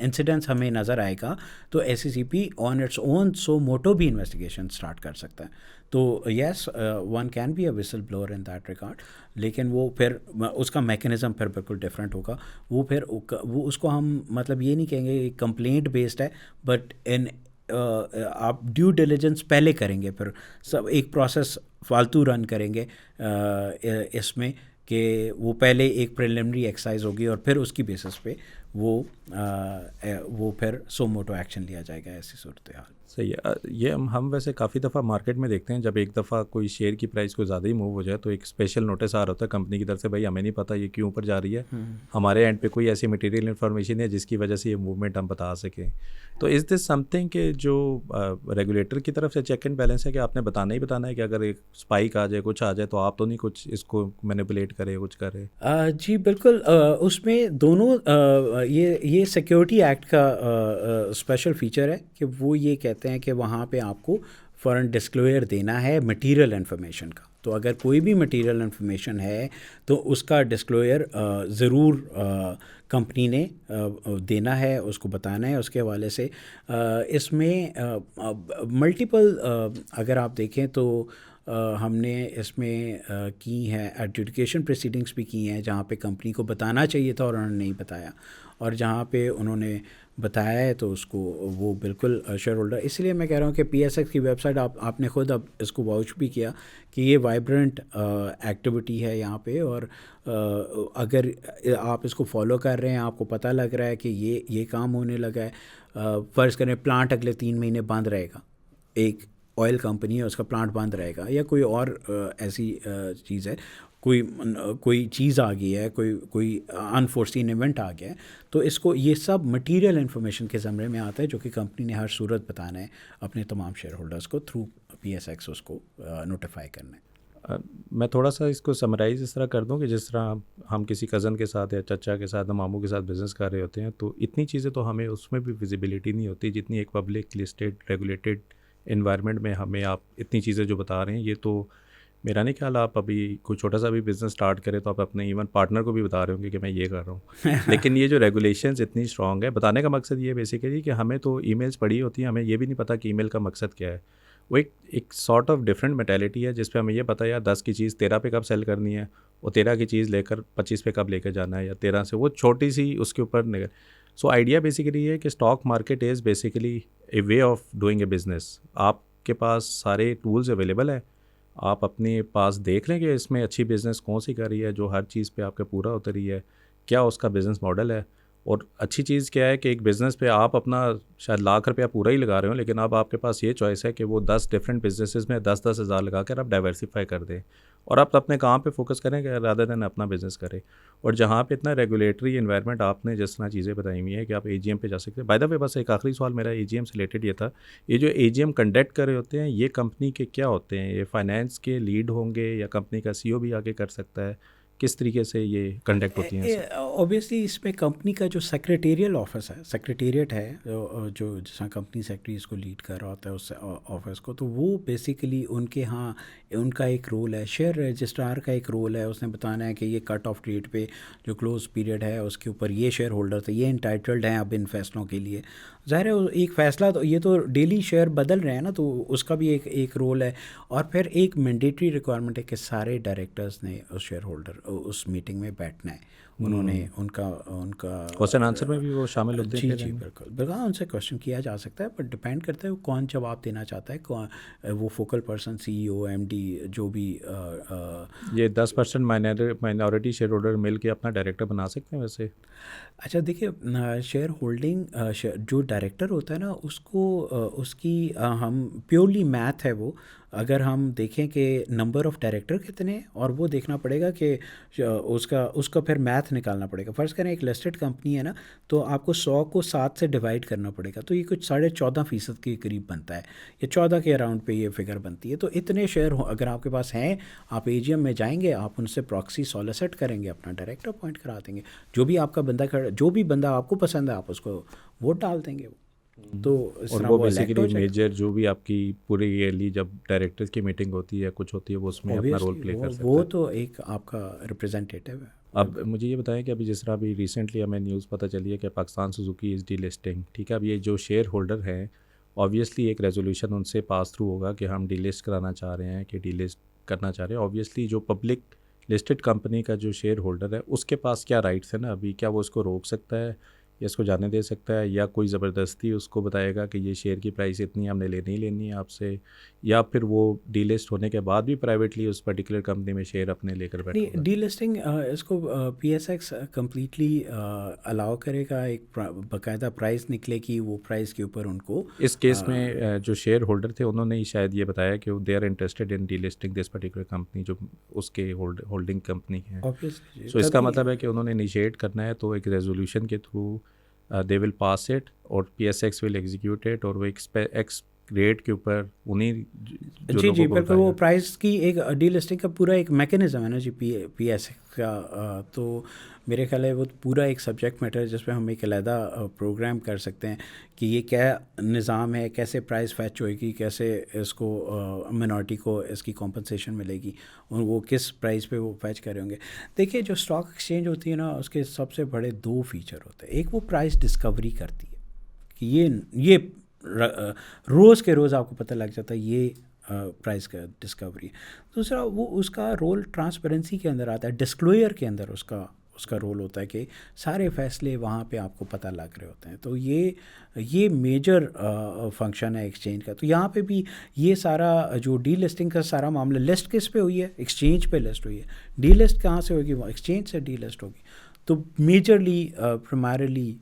इंसिडेंट्स हमें नज़र आएगा तो SECP on its own suo motu भी इन्वेस्टिगेशन स्टार्ट कर सकता है। तो yes one can be a whistle blower in that regard, लेकिन वो फिर उसका मैकेनिज़्म फिर बिल्कुल डिफरेंट होगा। वो फिर वो उसको हम मतलब ये नहीं कहेंगे कंप्लेंट बेस्ड है, बट इन आप ड्यू डिलिजेंस पहले करेंगे, फिर सब एक प्रोसेस फालतू रन करेंगे इसमें कि वो पहले एक प्रिलिमिनरी एक्सरसाइज होगी और फिर उसकी बेसिस पे वो फिर सो मोटो एक्शन लिया जाएगा ऐसी सूरत हाल। सही है। ये हम वैसे काफ़ी दफ़ा मार्केट में देखते हैं जब एक दफ़ा कोई शेयर की प्राइस को ज़्यादा ही मूव हो जाए तो एक स्पेशल नोटिस आ रहा होता है कंपनी की तरफ से, भाई हमें नहीं पता ये क्यों ऊपर जा रही है, हमारे एंड पे कोई ऐसी मटेरियल इन्फॉर्मेशन है जिसकी वजह से ये मूवमेंट हम बता सकें। तो इज़ दिस समथिंग कि जो रेगुलेटर की तरफ से चेक एंड बैलेंस है कि आपने बताना ही बताना है कि अगर एक स्पाइक आ जाए कुछ आ जाए तो आप तो नहीं कुछ इसको मैनिपुलेट करे कुछ करे? जी बिल्कुल, उसमें दोनों ये सिक्योरिटी एक्ट का स्पेशल फीचर है कि वो ये कहते हैं कि वहाँ पे आपको फ़ौरन डिस्क्लोजर देना है मटेरियल इन्फॉर्मेशन का। तो अगर कोई भी मटेरियल इन्फॉर्मेशन है तो उसका डिस्क्लोजर ज़रूर कंपनी ने देना है, उसको बताना है। उसके हवाले से इसमें मल्टीपल अगर आप देखें तो हमने इसमें की हैं एडजुडिकेशन प्रोसीडिंग्स भी की हैं जहाँ पे कंपनी को बताना चाहिए था और उन्होंने नहीं बताया, और जहाँ पे उन्होंने बताया है तो उसको वो बिल्कुल शेयर होल्डर, इसलिए मैं कह रहा हूँ कि PSX की वेबसाइट आपने खुद अब इसको वाउच भी किया कि ये वाइब्रेंट एक्टिविटी है यहाँ पे, और अगर आप इसको फॉलो कर रहे हैं, आपको पता लग रहा है कि ये काम होने लगा है, फ़र्ज़ करें प्लांट अगले 3 महीने बंद रहेगा, एक ऑयल कंपनी है उसका प्लांट बंद रहेगा, या कोई और ऐसी चीज़ है, कोई चीज़ आ गई है, कोई अनफोर्सीन इवेंट आ गया है, तो इसको ये सब मटेरियल इन्फॉर्मेशन के ज़मरे में आता है जो कि कंपनी ने हर सूरत बताना है अपने तमाम शेयर होल्डर्स को, थ्रू PSX उसको नोटिफाई करना है। मैं थोड़ा सा इसको समराइज़ इस तरह कर दूं कि जिस तरह हम किसी कज़न के साथ या चचा के साथ या मामू के साथ बिज़नेस कर रहे होते हैं, तो इतनी चीज़ें तो हमें उसमें भी विजिबिलिटी नहीं होती जितनी एक पब्लिक लिस्टेड रेगुलेटेड इन्वायरमेंट में हमें आप इतनी चीज़ें जो बता रहे हैं। ये तो मेरा नहीं ख्याल आप अभी कोई छोटा सा भी बिज़नेस स्टार्ट करें तो आप अपने इवन पार्टनर को भी बता रहे होंगे कि मैं ये कर रहा हूँ। लेकिन ये जो रेगुलेशंस इतनी स्ट्रॉन्ग है, बताने का मकसद ये बेसिकली कि हमें तो ईमेल्स पड़ी होती हैं, हमें ये भी नहीं पता कि ईमेल का मकसद क्या है। वो एक सॉर्ट ऑफ डिफरेंट मेंटालिटी है जिस पे हमें ये पता है यार 10 की चीज़ 13 पे कब सेल करनी है, और 13 की चीज़ लेकर 25 पे कब लेकर जाना है, या 13 से वो छोटी सी उसके ऊपर निकल। सो आइडिया बेसिकली है कि stock market is basically A way of doing a business. आपके पास सारे टूल्स अवेलेबल हैं, आप अपने पास देख लें कि इसमें अच्छी बिज़नेस कौन सी कर रही है जो हर चीज़ पे आपके पूरा उतर रही है, क्या उसका बिज़नेस मॉडल है। और अच्छी चीज़ क्या है कि एक बिज़नेस पे आप अपना शायद लाख रुपया पूरा ही लगा रहे हो, लेकिन अब आपके पास ये चॉइस है कि वो 10 डिफरेंट बिजनेसेस में 10-10 हज़ार लगा कर आप डाइवर्सिफाई कर दें और आप अपने काम पे फोकस करें रादर देन अपना बिज़नेस करें। और जहाँ पे इतना रेगुलेटरी इन्वायरमेंट आपने जिस तरह चीज़ें बताई हुई हैं कि आप AGM पे जा सकते हैं। बाय द वे बस एक आखिरी सवाल मेरा AGM से रिलेटेड ये था, ये जो AGM कंडक्ट कर रहे होते हैं ये कंपनी के क्या होते हैं? ये फाइनेंस के लीड होंगे या कंपनी का CEO भी आगे कर सकता है? किस तरीके से ये कंडक्ट होती हैं? ऑब्वियसली इसमें कंपनी का जो सेक्रेटेरियल ऑफिस है, सेक्रेटेरिएट है, जो जैसा कंपनी सेक्रेटरी इसको लीड कर रहा होता है उस ऑफिस को, तो वो बेसिकली उनके यहाँ उनका एक रोल है, शेयर रजिस्ट्रार का एक रोल है, उसने बताना है कि ये कट ऑफ डेट पे जो क्लोज पीरियड है उसके ऊपर ये शेयर होल्डर थे, ये इंटाइटल्ड हैं अब इन फैसलों के लिए। ज़ाहिर है एक फ़ैसला, तो ये तो डेली शेयर बदल रहे हैं ना, तो उसका भी एक रोल है। और फिर एक मैंडेटरी रिक्वायरमेंट है कि सारे डायरेक्टर्स ने उस शेयर होल्डर उस मीटिंग में बैठना है, उन्होंने उनका क्वेश्चन आंसर में भी वो शामिल होते जी हैं? जी बिल्कुल बिल्कुल, उनसे क्वेश्चन किया जा सकता है, पर डिपेंड करता है वो कौन जवाब देना चाहता है, कौन वो फोकल पर्सन, CEO, MD जो भी। ये 10% माइनॉरिटी शेयर होल्डर मिल के अपना डायरेक्टर बना सकते हैं वैसे? अच्छा देखिए, शेयर होल्डिंग जो डायरेक्टर होता है ना उसको उसकी हम प्योरली मैथ है वो, अगर हम देखें कि नंबर ऑफ़ डायरेक्टर कितने हैं, और वो देखना पड़ेगा कि उसका फिर मैथ निकालना पड़ेगा। फ़र्ज़ करें एक लिस्टेड कंपनी है ना, तो आपको 100 को 7 से डिवाइड करना पड़ेगा, तो ये कुछ 14.5% के करीब बनता है, या 14 के अराउंड पे ये फिगर बनती है। तो इतने शेयर अगर आपके पास हैं, आप AGM में जाएंगे, आप उनसे प्रॉक्सी सॉलिसिट करेंगे, अपना डायरेक्टर अपॉइंट करा देंगे, जो भी बंदा आपको पसंद है आप उसको वोट डाल देंगे। तो और वो बेसिकली मेजर जो भी आपकी पूरी ईयरली जब डायरेक्टर्स की मीटिंग होती है कुछ होती है वो उसमें अपना रोल प्ले कर सकता है। वो तो एक आपका रिप्रेजेंटेटिव है। अब मुझे ये बताएं कि अभी जिस तरह अभी रिसेंटली हमें न्यूज़ पता चली है कि Pakistan Suzuki is D listing, ठीक है। अब ये जो शेयर होल्डर हैं ऑब्वियसली एक रेजोल्यूशन उनसे पास थ्रू होगा कि हम डी लिस्ट कराना चाह रहे हैं कि डी लिस्ट करना चाह रहे हैं। ऑब्वियसली जो पब्लिक लिस्टेड कंपनी का जो शेयर होल्डर है उसके पास क्या राइट्स है ना, अभी क्या वो इसको रोक सकता है या इसको जाने दे सकता है, या कोई ज़बरदस्ती उसको बताएगा कि ये शेयर की प्राइस इतनी हमने लेनी है आपसे, या फिर वो डीलिस्ट होने के बाद भी प्राइवेटली उस पर्टिकुलर कंपनी में शेयर अपने लेकर बैठेगा? डीलिस्टिंग इसको PSX कम्प्लीटली अलाउ करेगा, एक बाकायदा प्राइस निकलेगी, वो प्राइस के ऊपर उनको इस केस में जो शेयर होल्डर थे उन्होंने ही शायद ये बताया कि they are interested in delisting this particular company जो उसके होल्डिंग कंपनी है। सो इसका मतलब है कि उन्होंने इनिशिएट करना है, तो एक रेजोल्यूशन के through they will pass it और PSX विल एग्जीक्यूट इट, और वो एक्स रेट के ऊपर उन्हीं जी बिल्कुल, वो प्राइस की एक डीलिस्टिंग का पूरा एक मैकेनिज़्म है ना जी PSX का। तो मेरे ख्याल है वो पूरा एक सब्जेक्ट मैटर है जिस पे हम एक अलहदा प्रोग्राम कर सकते हैं कि ये क्या निज़ाम है, कैसे प्राइस फैच होएगी, कैसे इसको मिनॉरिटी को इसकी कॉम्पनसेशन मिलेगी, और वो किस प्राइस पे वो फैच करे होंगे। देखिए जो स्टॉक एक्सचेंज होती है ना उसके सबसे बड़े 2 फीचर होते हैं। एक वो प्राइस डिस्कवरी करती है कि ये रोज़ के रोज़ आपको पता लग जाता है ये प्राइस का डिस्कवरी। दूसरा वो उसका रोल ट्रांसपेरेंसी के अंदर आता है, डिस्क्लोजर के अंदर उसका उसका रोल होता है कि सारे फैसले वहाँ पे आपको पता लग रहे होते हैं। तो ये मेजर फंक्शन है एक्सचेंज का। तो यहाँ पे भी ये सारा जो डी लिस्टिंग का सारा मामला, लिस्ट किस पे हुई है? एक्सचेंज पे लिस्ट हुई है। डी लिस्ट कहाँ से होगी? वो एक्सचेंज से डी लिस्ट होगी। तो मेजरली प्राइमरली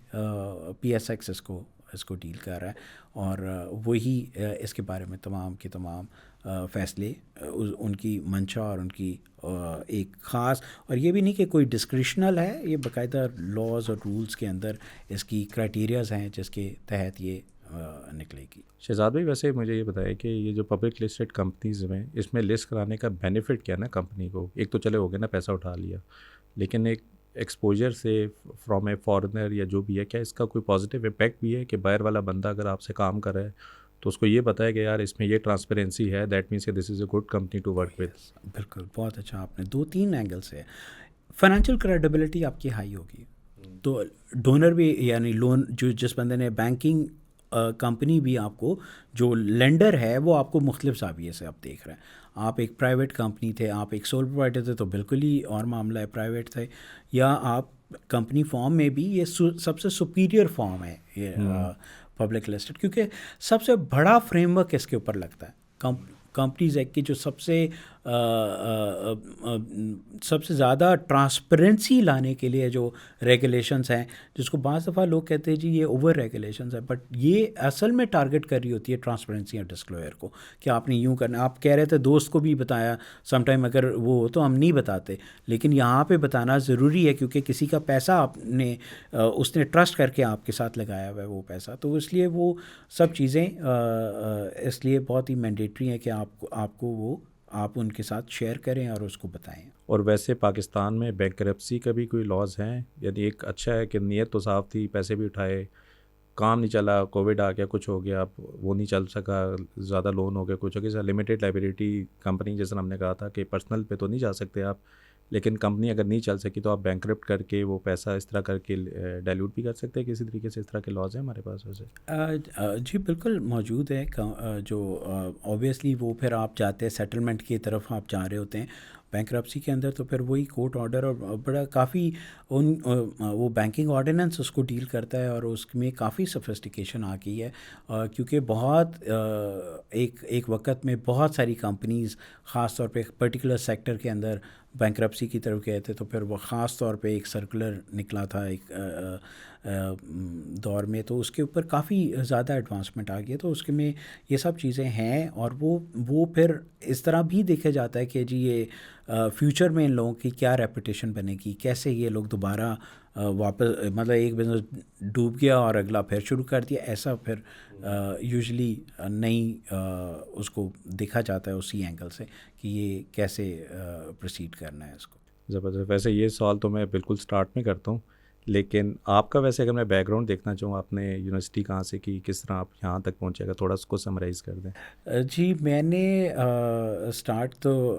PSX इसको डील कर रहा है, और वही इसके बारे में तमाम के तमाम फ़ैसले उनकी मंशा और उनकी एक ख़ास, और ये भी नहीं कि कोई डिस्क्रिशनल है, ये बाकायदा लॉज और रूल्स के अंदर इसकी क्राइटेरियाज़ हैं जिसके तहत ये निकलेगी। शहजाद भाई, वैसे मुझे ये बताया कि ये जो पब्लिक लिस्टेड कंपनीज़ में इसमें लिस्ट कराने का बेनिफिट क्या है ना कंपनी को? एक तो चले हो गया ना, पैसा उठा लिया, लेकिन एक एक्सपोजर से फ्रॉम ए फॉरेनर या जो भी है, क्या इसका कोई पॉजिटिव इम्पैक्ट भी है कि बाहर वाला बंदा अगर आपसे काम कर रहा है तो उसको ये बताया कि यार इसमें ये ट्रांसपेरेंसी है, that means this is a good company to work with? बिल्कुल, बहुत अच्छा, आपने 2-3 एंगल से फाइनेंशियल क्रेडिबिलिटी आपकी हाई होगी, तो डोनर भी, यानी लोन जो जिस बंदे ने बैंकिंग कंपनी भी आपको, जो लेंडर है वो आपको मुख्तलिफ ज़ाविये से आप देख रहे हैं। आप एक प्राइवेट कंपनी थे, आप एक सोल प्रोवाइडर थे तो बिल्कुल ही और मामला है, प्राइवेट थे, या आप कंपनी फॉर्म में भी ये सबसे सुपीरियर फॉर्म है ये पब्लिक लिस्टेड, क्योंकि सबसे बड़ा फ्रेमवर्क इसके ऊपर लगता है। कंपनीज एक्ट की जो सबसे ज़्यादा ट्रांसपेरेंसी लाने के लिए जो रेगुलेशंस हैं, जिसको बाज़ दफ़ा लोग कहते हैं जी ये ओवर रेगुलेशंस है, बट ये असल में टारगेट कर रही होती है ट्रांसपेरेंसी और डिस्क्लोजर को, कि आपने यूँ करना। आप कह रहे थे दोस्त को भी बताया, समटाइम अगर वो हो तो हम नहीं बताते, लेकिन यहाँ पे बताना ज़रूरी है, क्योंकि किसी का पैसा आपने उसने ट्रस्ट करके आपके साथ लगाया हुआ है वो पैसा, तो इसलिए वो सब चीज़ें इसलिए बहुत ही मैंडेटरी हैं कि आपको आप उनके साथ शेयर करें और उसको बताएं। और वैसे पाकिस्तान में बैंकरप्सी का भी कोई लॉज हैं? यदि एक अच्छा है कि नीयत तो साफ़ थी, पैसे भी उठाए, काम नहीं चला, कोविड आ गया, कुछ हो गया, आप वो नहीं चल सका, ज़्यादा लोन हो गया, कुछ हो गया, लिमिटेड लाइबिलिटी कंपनी, जैसे हमने कहा था कि पर्सनल पे तो नहीं जा सकते आप, लेकिन कंपनी अगर नहीं चल सकी तो आप बैंकरप्ट करके वो पैसा इस तरह करके डाइल्यूट भी कर सकते हैं किसी तरीके से। इस तरह के लॉज हैं हमारे पास वैसे? जी बिल्कुल मौजूद है। जो ऑब्वियसली वो फिर आप जाते हैं सेटलमेंट की तरफ आप जा रहे होते हैं बैंकरप्सी के अंदर, तो फिर वही कोर्ट ऑर्डर और बड़ा काफ़ी वो बैंकिंग ऑर्डिनेंस उसको डील करता है, और उसमें काफ़ी सोफिस्टिकेशन आ गई है, क्योंकि बहुत एक वक्त में बहुत सारी कंपनीज़ ख़ास तौर पे एक पर्टिकुलर सेक्टर के अंदर बैंकरप्सी की तरफ गए थे, तो फिर वो ख़ास तौर पे एक सर्कुलर निकला था एक दौर में, तो उसके ऊपर काफ़ी ज़्यादा एडवांसमेंट आ गई है। तो उसके में ये सब चीज़ें हैं, और वो फिर इस तरह भी देखा जाता है कि जी ये फ्यूचर में इन लोगों की क्या रेपुटेशन बनेगी, कैसे ये लोग दोबारा वापस, मतलब एक बिज़नेस डूब गया और अगला फिर शुरू कर दिया, ऐसा फिर यूजुअली नहीं उसको देखा जाता है उसी एंगल से कि ये कैसे प्रोसीड करना है इसको। ज़बरदस्त। वैसे ये सवाल तो मैं बिल्कुल स्टार्ट में करता हूँ, लेकिन आपका वैसे अगर मैं बैकग्राउंड देखना चाहूँ, आपने यूनिवर्सिटी कहाँ से की, किस तरह आप यहाँ तक पहुँचेगा, थोड़ा उसको समराइज़ कर दें। जी मैंने स्टार्ट तो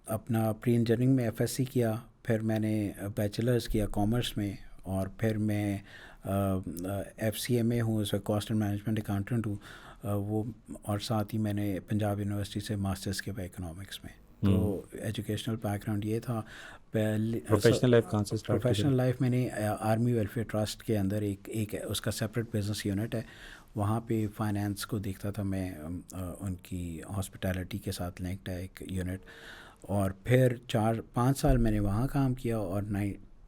अपना प्री इंजीनियरिंग में FSC किया, फिर मैंने बैचलर्स किया कॉमर्स में, और फिर मैं FCMA हूँ, उसमें कॉस्ट एंड मैनेजमेंट अकाउंटेंट हूँ वो, और साथ ही मैंने पंजाब यूनिवर्सिटी से मास्टर्स किया इकोनॉमिक्स में। तो एजुकेशनल बैकग्राउंड ये था। पहले प्रोफेशनल लाइफ कहाँ से स्टार्ट? प्रोफेशनल लाइफ मैंने आर्मी वेलफेयर ट्रस्ट के अंदर एक उसका सेपरेट बिजनेस यूनिट है, वहाँ पे फाइनेंस को देखता था मैं, उनकी हॉस्पिटैलिटी के साथ लिंक्ड है एक यूनिट, और फिर 4-5 साल मैंने वहाँ काम किया, और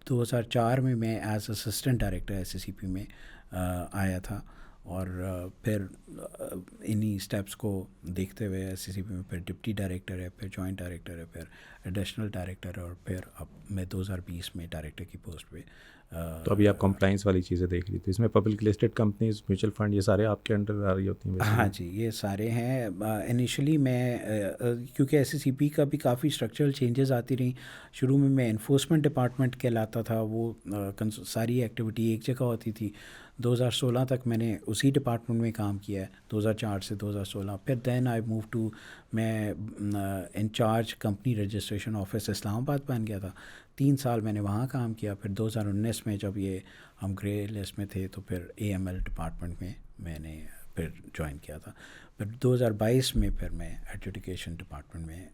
2004 में मैं एज असिस्टेंट डायरेक्टर SCCP में आया था, और फिर इन्हीं स्टेप्स को देखते हुए SCCP में फिर डिप्टी डायरेक्टर है, फिर जॉइंट डायरेक्टर है, फिर एडिशनल डायरेक्टर, और फिर अब मैं 2020 में डायरेक्टर की पोस्ट पे। तो अभी आप कंप्लाइंस वाली चीज़ें देख रही थी, इसमें public listed companies, mutual fund, ये सारे आपके अंडर आ रही होती हैं? हाँ जी, ये सारे हैं। इनिशियली मैं क्योंकि SCCP का भी काफ़ी स्ट्रक्चरल चेंजेस आती रही, शुरू में मैं इन्फोर्समेंट डिपार्टमेंट कहलाता था, वो सारी एक्टिविटी एक जगह होती थी। 2016 तक मैंने उसी डिपार्टमेंट में काम किया है, 2004 से 2016। फिर देन आई मूव टू, मैं incharge company registration office Islamabad बन गया था, 3 साल मैंने वहाँ काम किया। फिर 2019 में जब ये हम ग्रे लिस्ट में थे, तो फिर AML डिपार्टमेंट में मैंने फिर ज्वाइन किया था। फिर 2022 में फिर मैं एजुकेशन डिपार्टमेंट में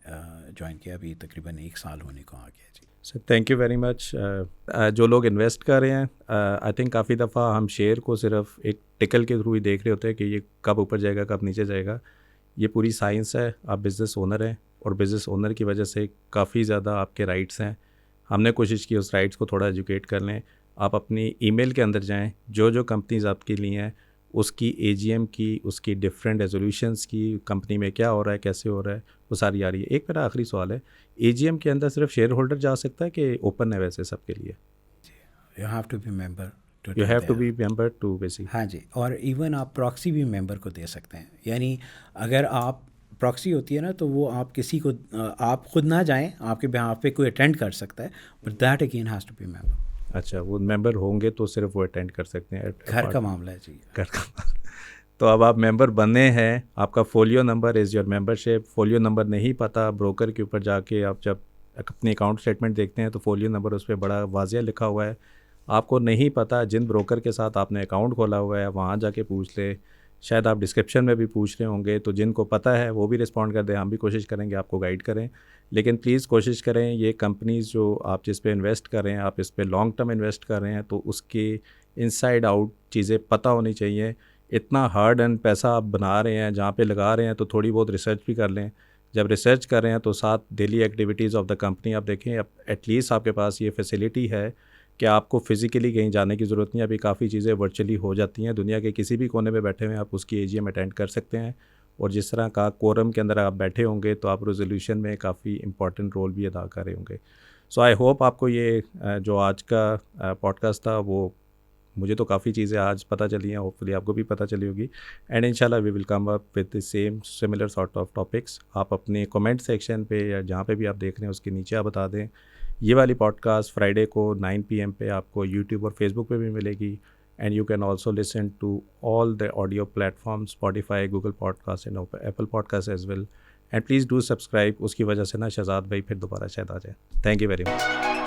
ज्वाइन किया, अभी तकरीबन 1 साल होने को आ गया जी। Sir thank you very much. जो लोग इन्वेस्ट कर रहे हैं, आई थिंक काफ़ी दफ़ा हम शेयर को सिर्फ एक टिकल के थ्रू ही देख रहे होते हैं कि ये कब ऊपर जाएगा कब नीचे जाएगा। ये पूरी साइंस है। आप बिज़नेस ओनर हैं और बिज़नेस ओनर की वजह से काफ़ी ज़्यादा आपके राइट्स हैं। हमने कोशिश की उस राइट्स को थोड़ा एजुकेट कर लें। आप अपनी ईमेल के अंदर जाएं, जो जो कंपनीज आपके लिए हैं उसकी एजीएम की, उसकी डिफरेंट रेजोल्यूशंस की, कंपनी में क्या हो रहा है, कैसे हो रहा है, वो सारी आ रही है। एक मेरा आखिरी सवाल है, एजीएम के अंदर सिर्फ शेयर होल्डर जा सकता है कि ओपन है वैसे सबके लिए? You have to be member to you have to attend. Be member to basic. हाँ जी, और इवन आप प्रॉक्सी भी मेंबर को दे सकते हैं। यानी अगर आप प्रॉक्सी होती है ना, तो वो आप किसी को आप खुद ना जाएं, आपके बिहाफ पे कोई अटेंड कर सकता है, but that again has to be member. अच्छा, वो मेंबर होंगे तो सिर्फ वो अटेंड कर सकते हैं घर का मामला है जी। घर का तो अब आप मेंबर बने हैं, आपका folio number is your membership. Folio number नहीं पता, ब्रोकर के ऊपर जाके आप जब अपनी अकाउंट स्टेटमेंट देखते हैं तो फोलियो नंबर उस पर बड़ा वाजिया लिखा हुआ है। आपको नहीं पता, जिन ब्रोकर के साथ आपने अकाउंट खोला हुआ है वहाँ जाके पूछ ले। शायद आप डिस्क्रिप्शन में भी पूछ रहे होंगे, तो जिनको पता है वो भी रिस्पॉन्ड कर दें। हम भी कोशिश करेंगे आपको गाइड करें, लेकिन प्लीज़ कोशिश करें ये कंपनीज़ जो आप जिस पे इन्वेस्ट कर रहे हैं, आप इस पे लॉन्ग टर्म इन्वेस्ट कर रहे हैं तो उसकी इनसाइड आउट चीज़ें पता होनी चाहिए। इतना हार्ड एंड पैसा आप बना रहे हैं, जहाँ पे लगा रहे हैं, तो थोड़ी बहुत रिसर्च भी कर लें। जब रिसर्च कर रहे हैं तो साथ daily activities of the company आप देखें। अब एटलीस्ट आपके पास ये फैसिलिटी है कि आपको फ़िज़िकली कहीं जाने की ज़रूरत नहीं है। अभी काफ़ी चीज़ें वर्चुअली हो जाती हैं, दुनिया के किसी भी कोने में बैठे हुए आप उसकी एजीएम अटेंड कर सकते हैं। और जिस तरह का कोरम के अंदर आप बैठे होंगे तो आप रेजोल्यूशन में काफ़ी इंपॉर्टेंट रोल भी अदा कर रहे होंगे। सो आई होप आपको ये जो आज का पॉडकास्ट था वो, मुझे तो काफ़ी चीज़ें आज पता चली हैं, होपफुली आपको भी पता चली होगी। एंड इंशाल्लाह we will come up with the same similar sort of topics. आप अपने कमेंट सेक्शन पे या जहाँ पे भी आप देख रहे हैं उसके नीचे आप बता दें। ये वाली पॉडकास्ट फ्राइडे को 9 PM पे आपको यूट्यूब और फेसबुक पे भी मिलेगी। And you can also listen to all the audio platform, Spotify, Google podcast and Apple podcast as well. And please do subscribe. उसकी वजह से ना शहजाद भाई फिर दोबारा शायद आ जाए। Thank you very much.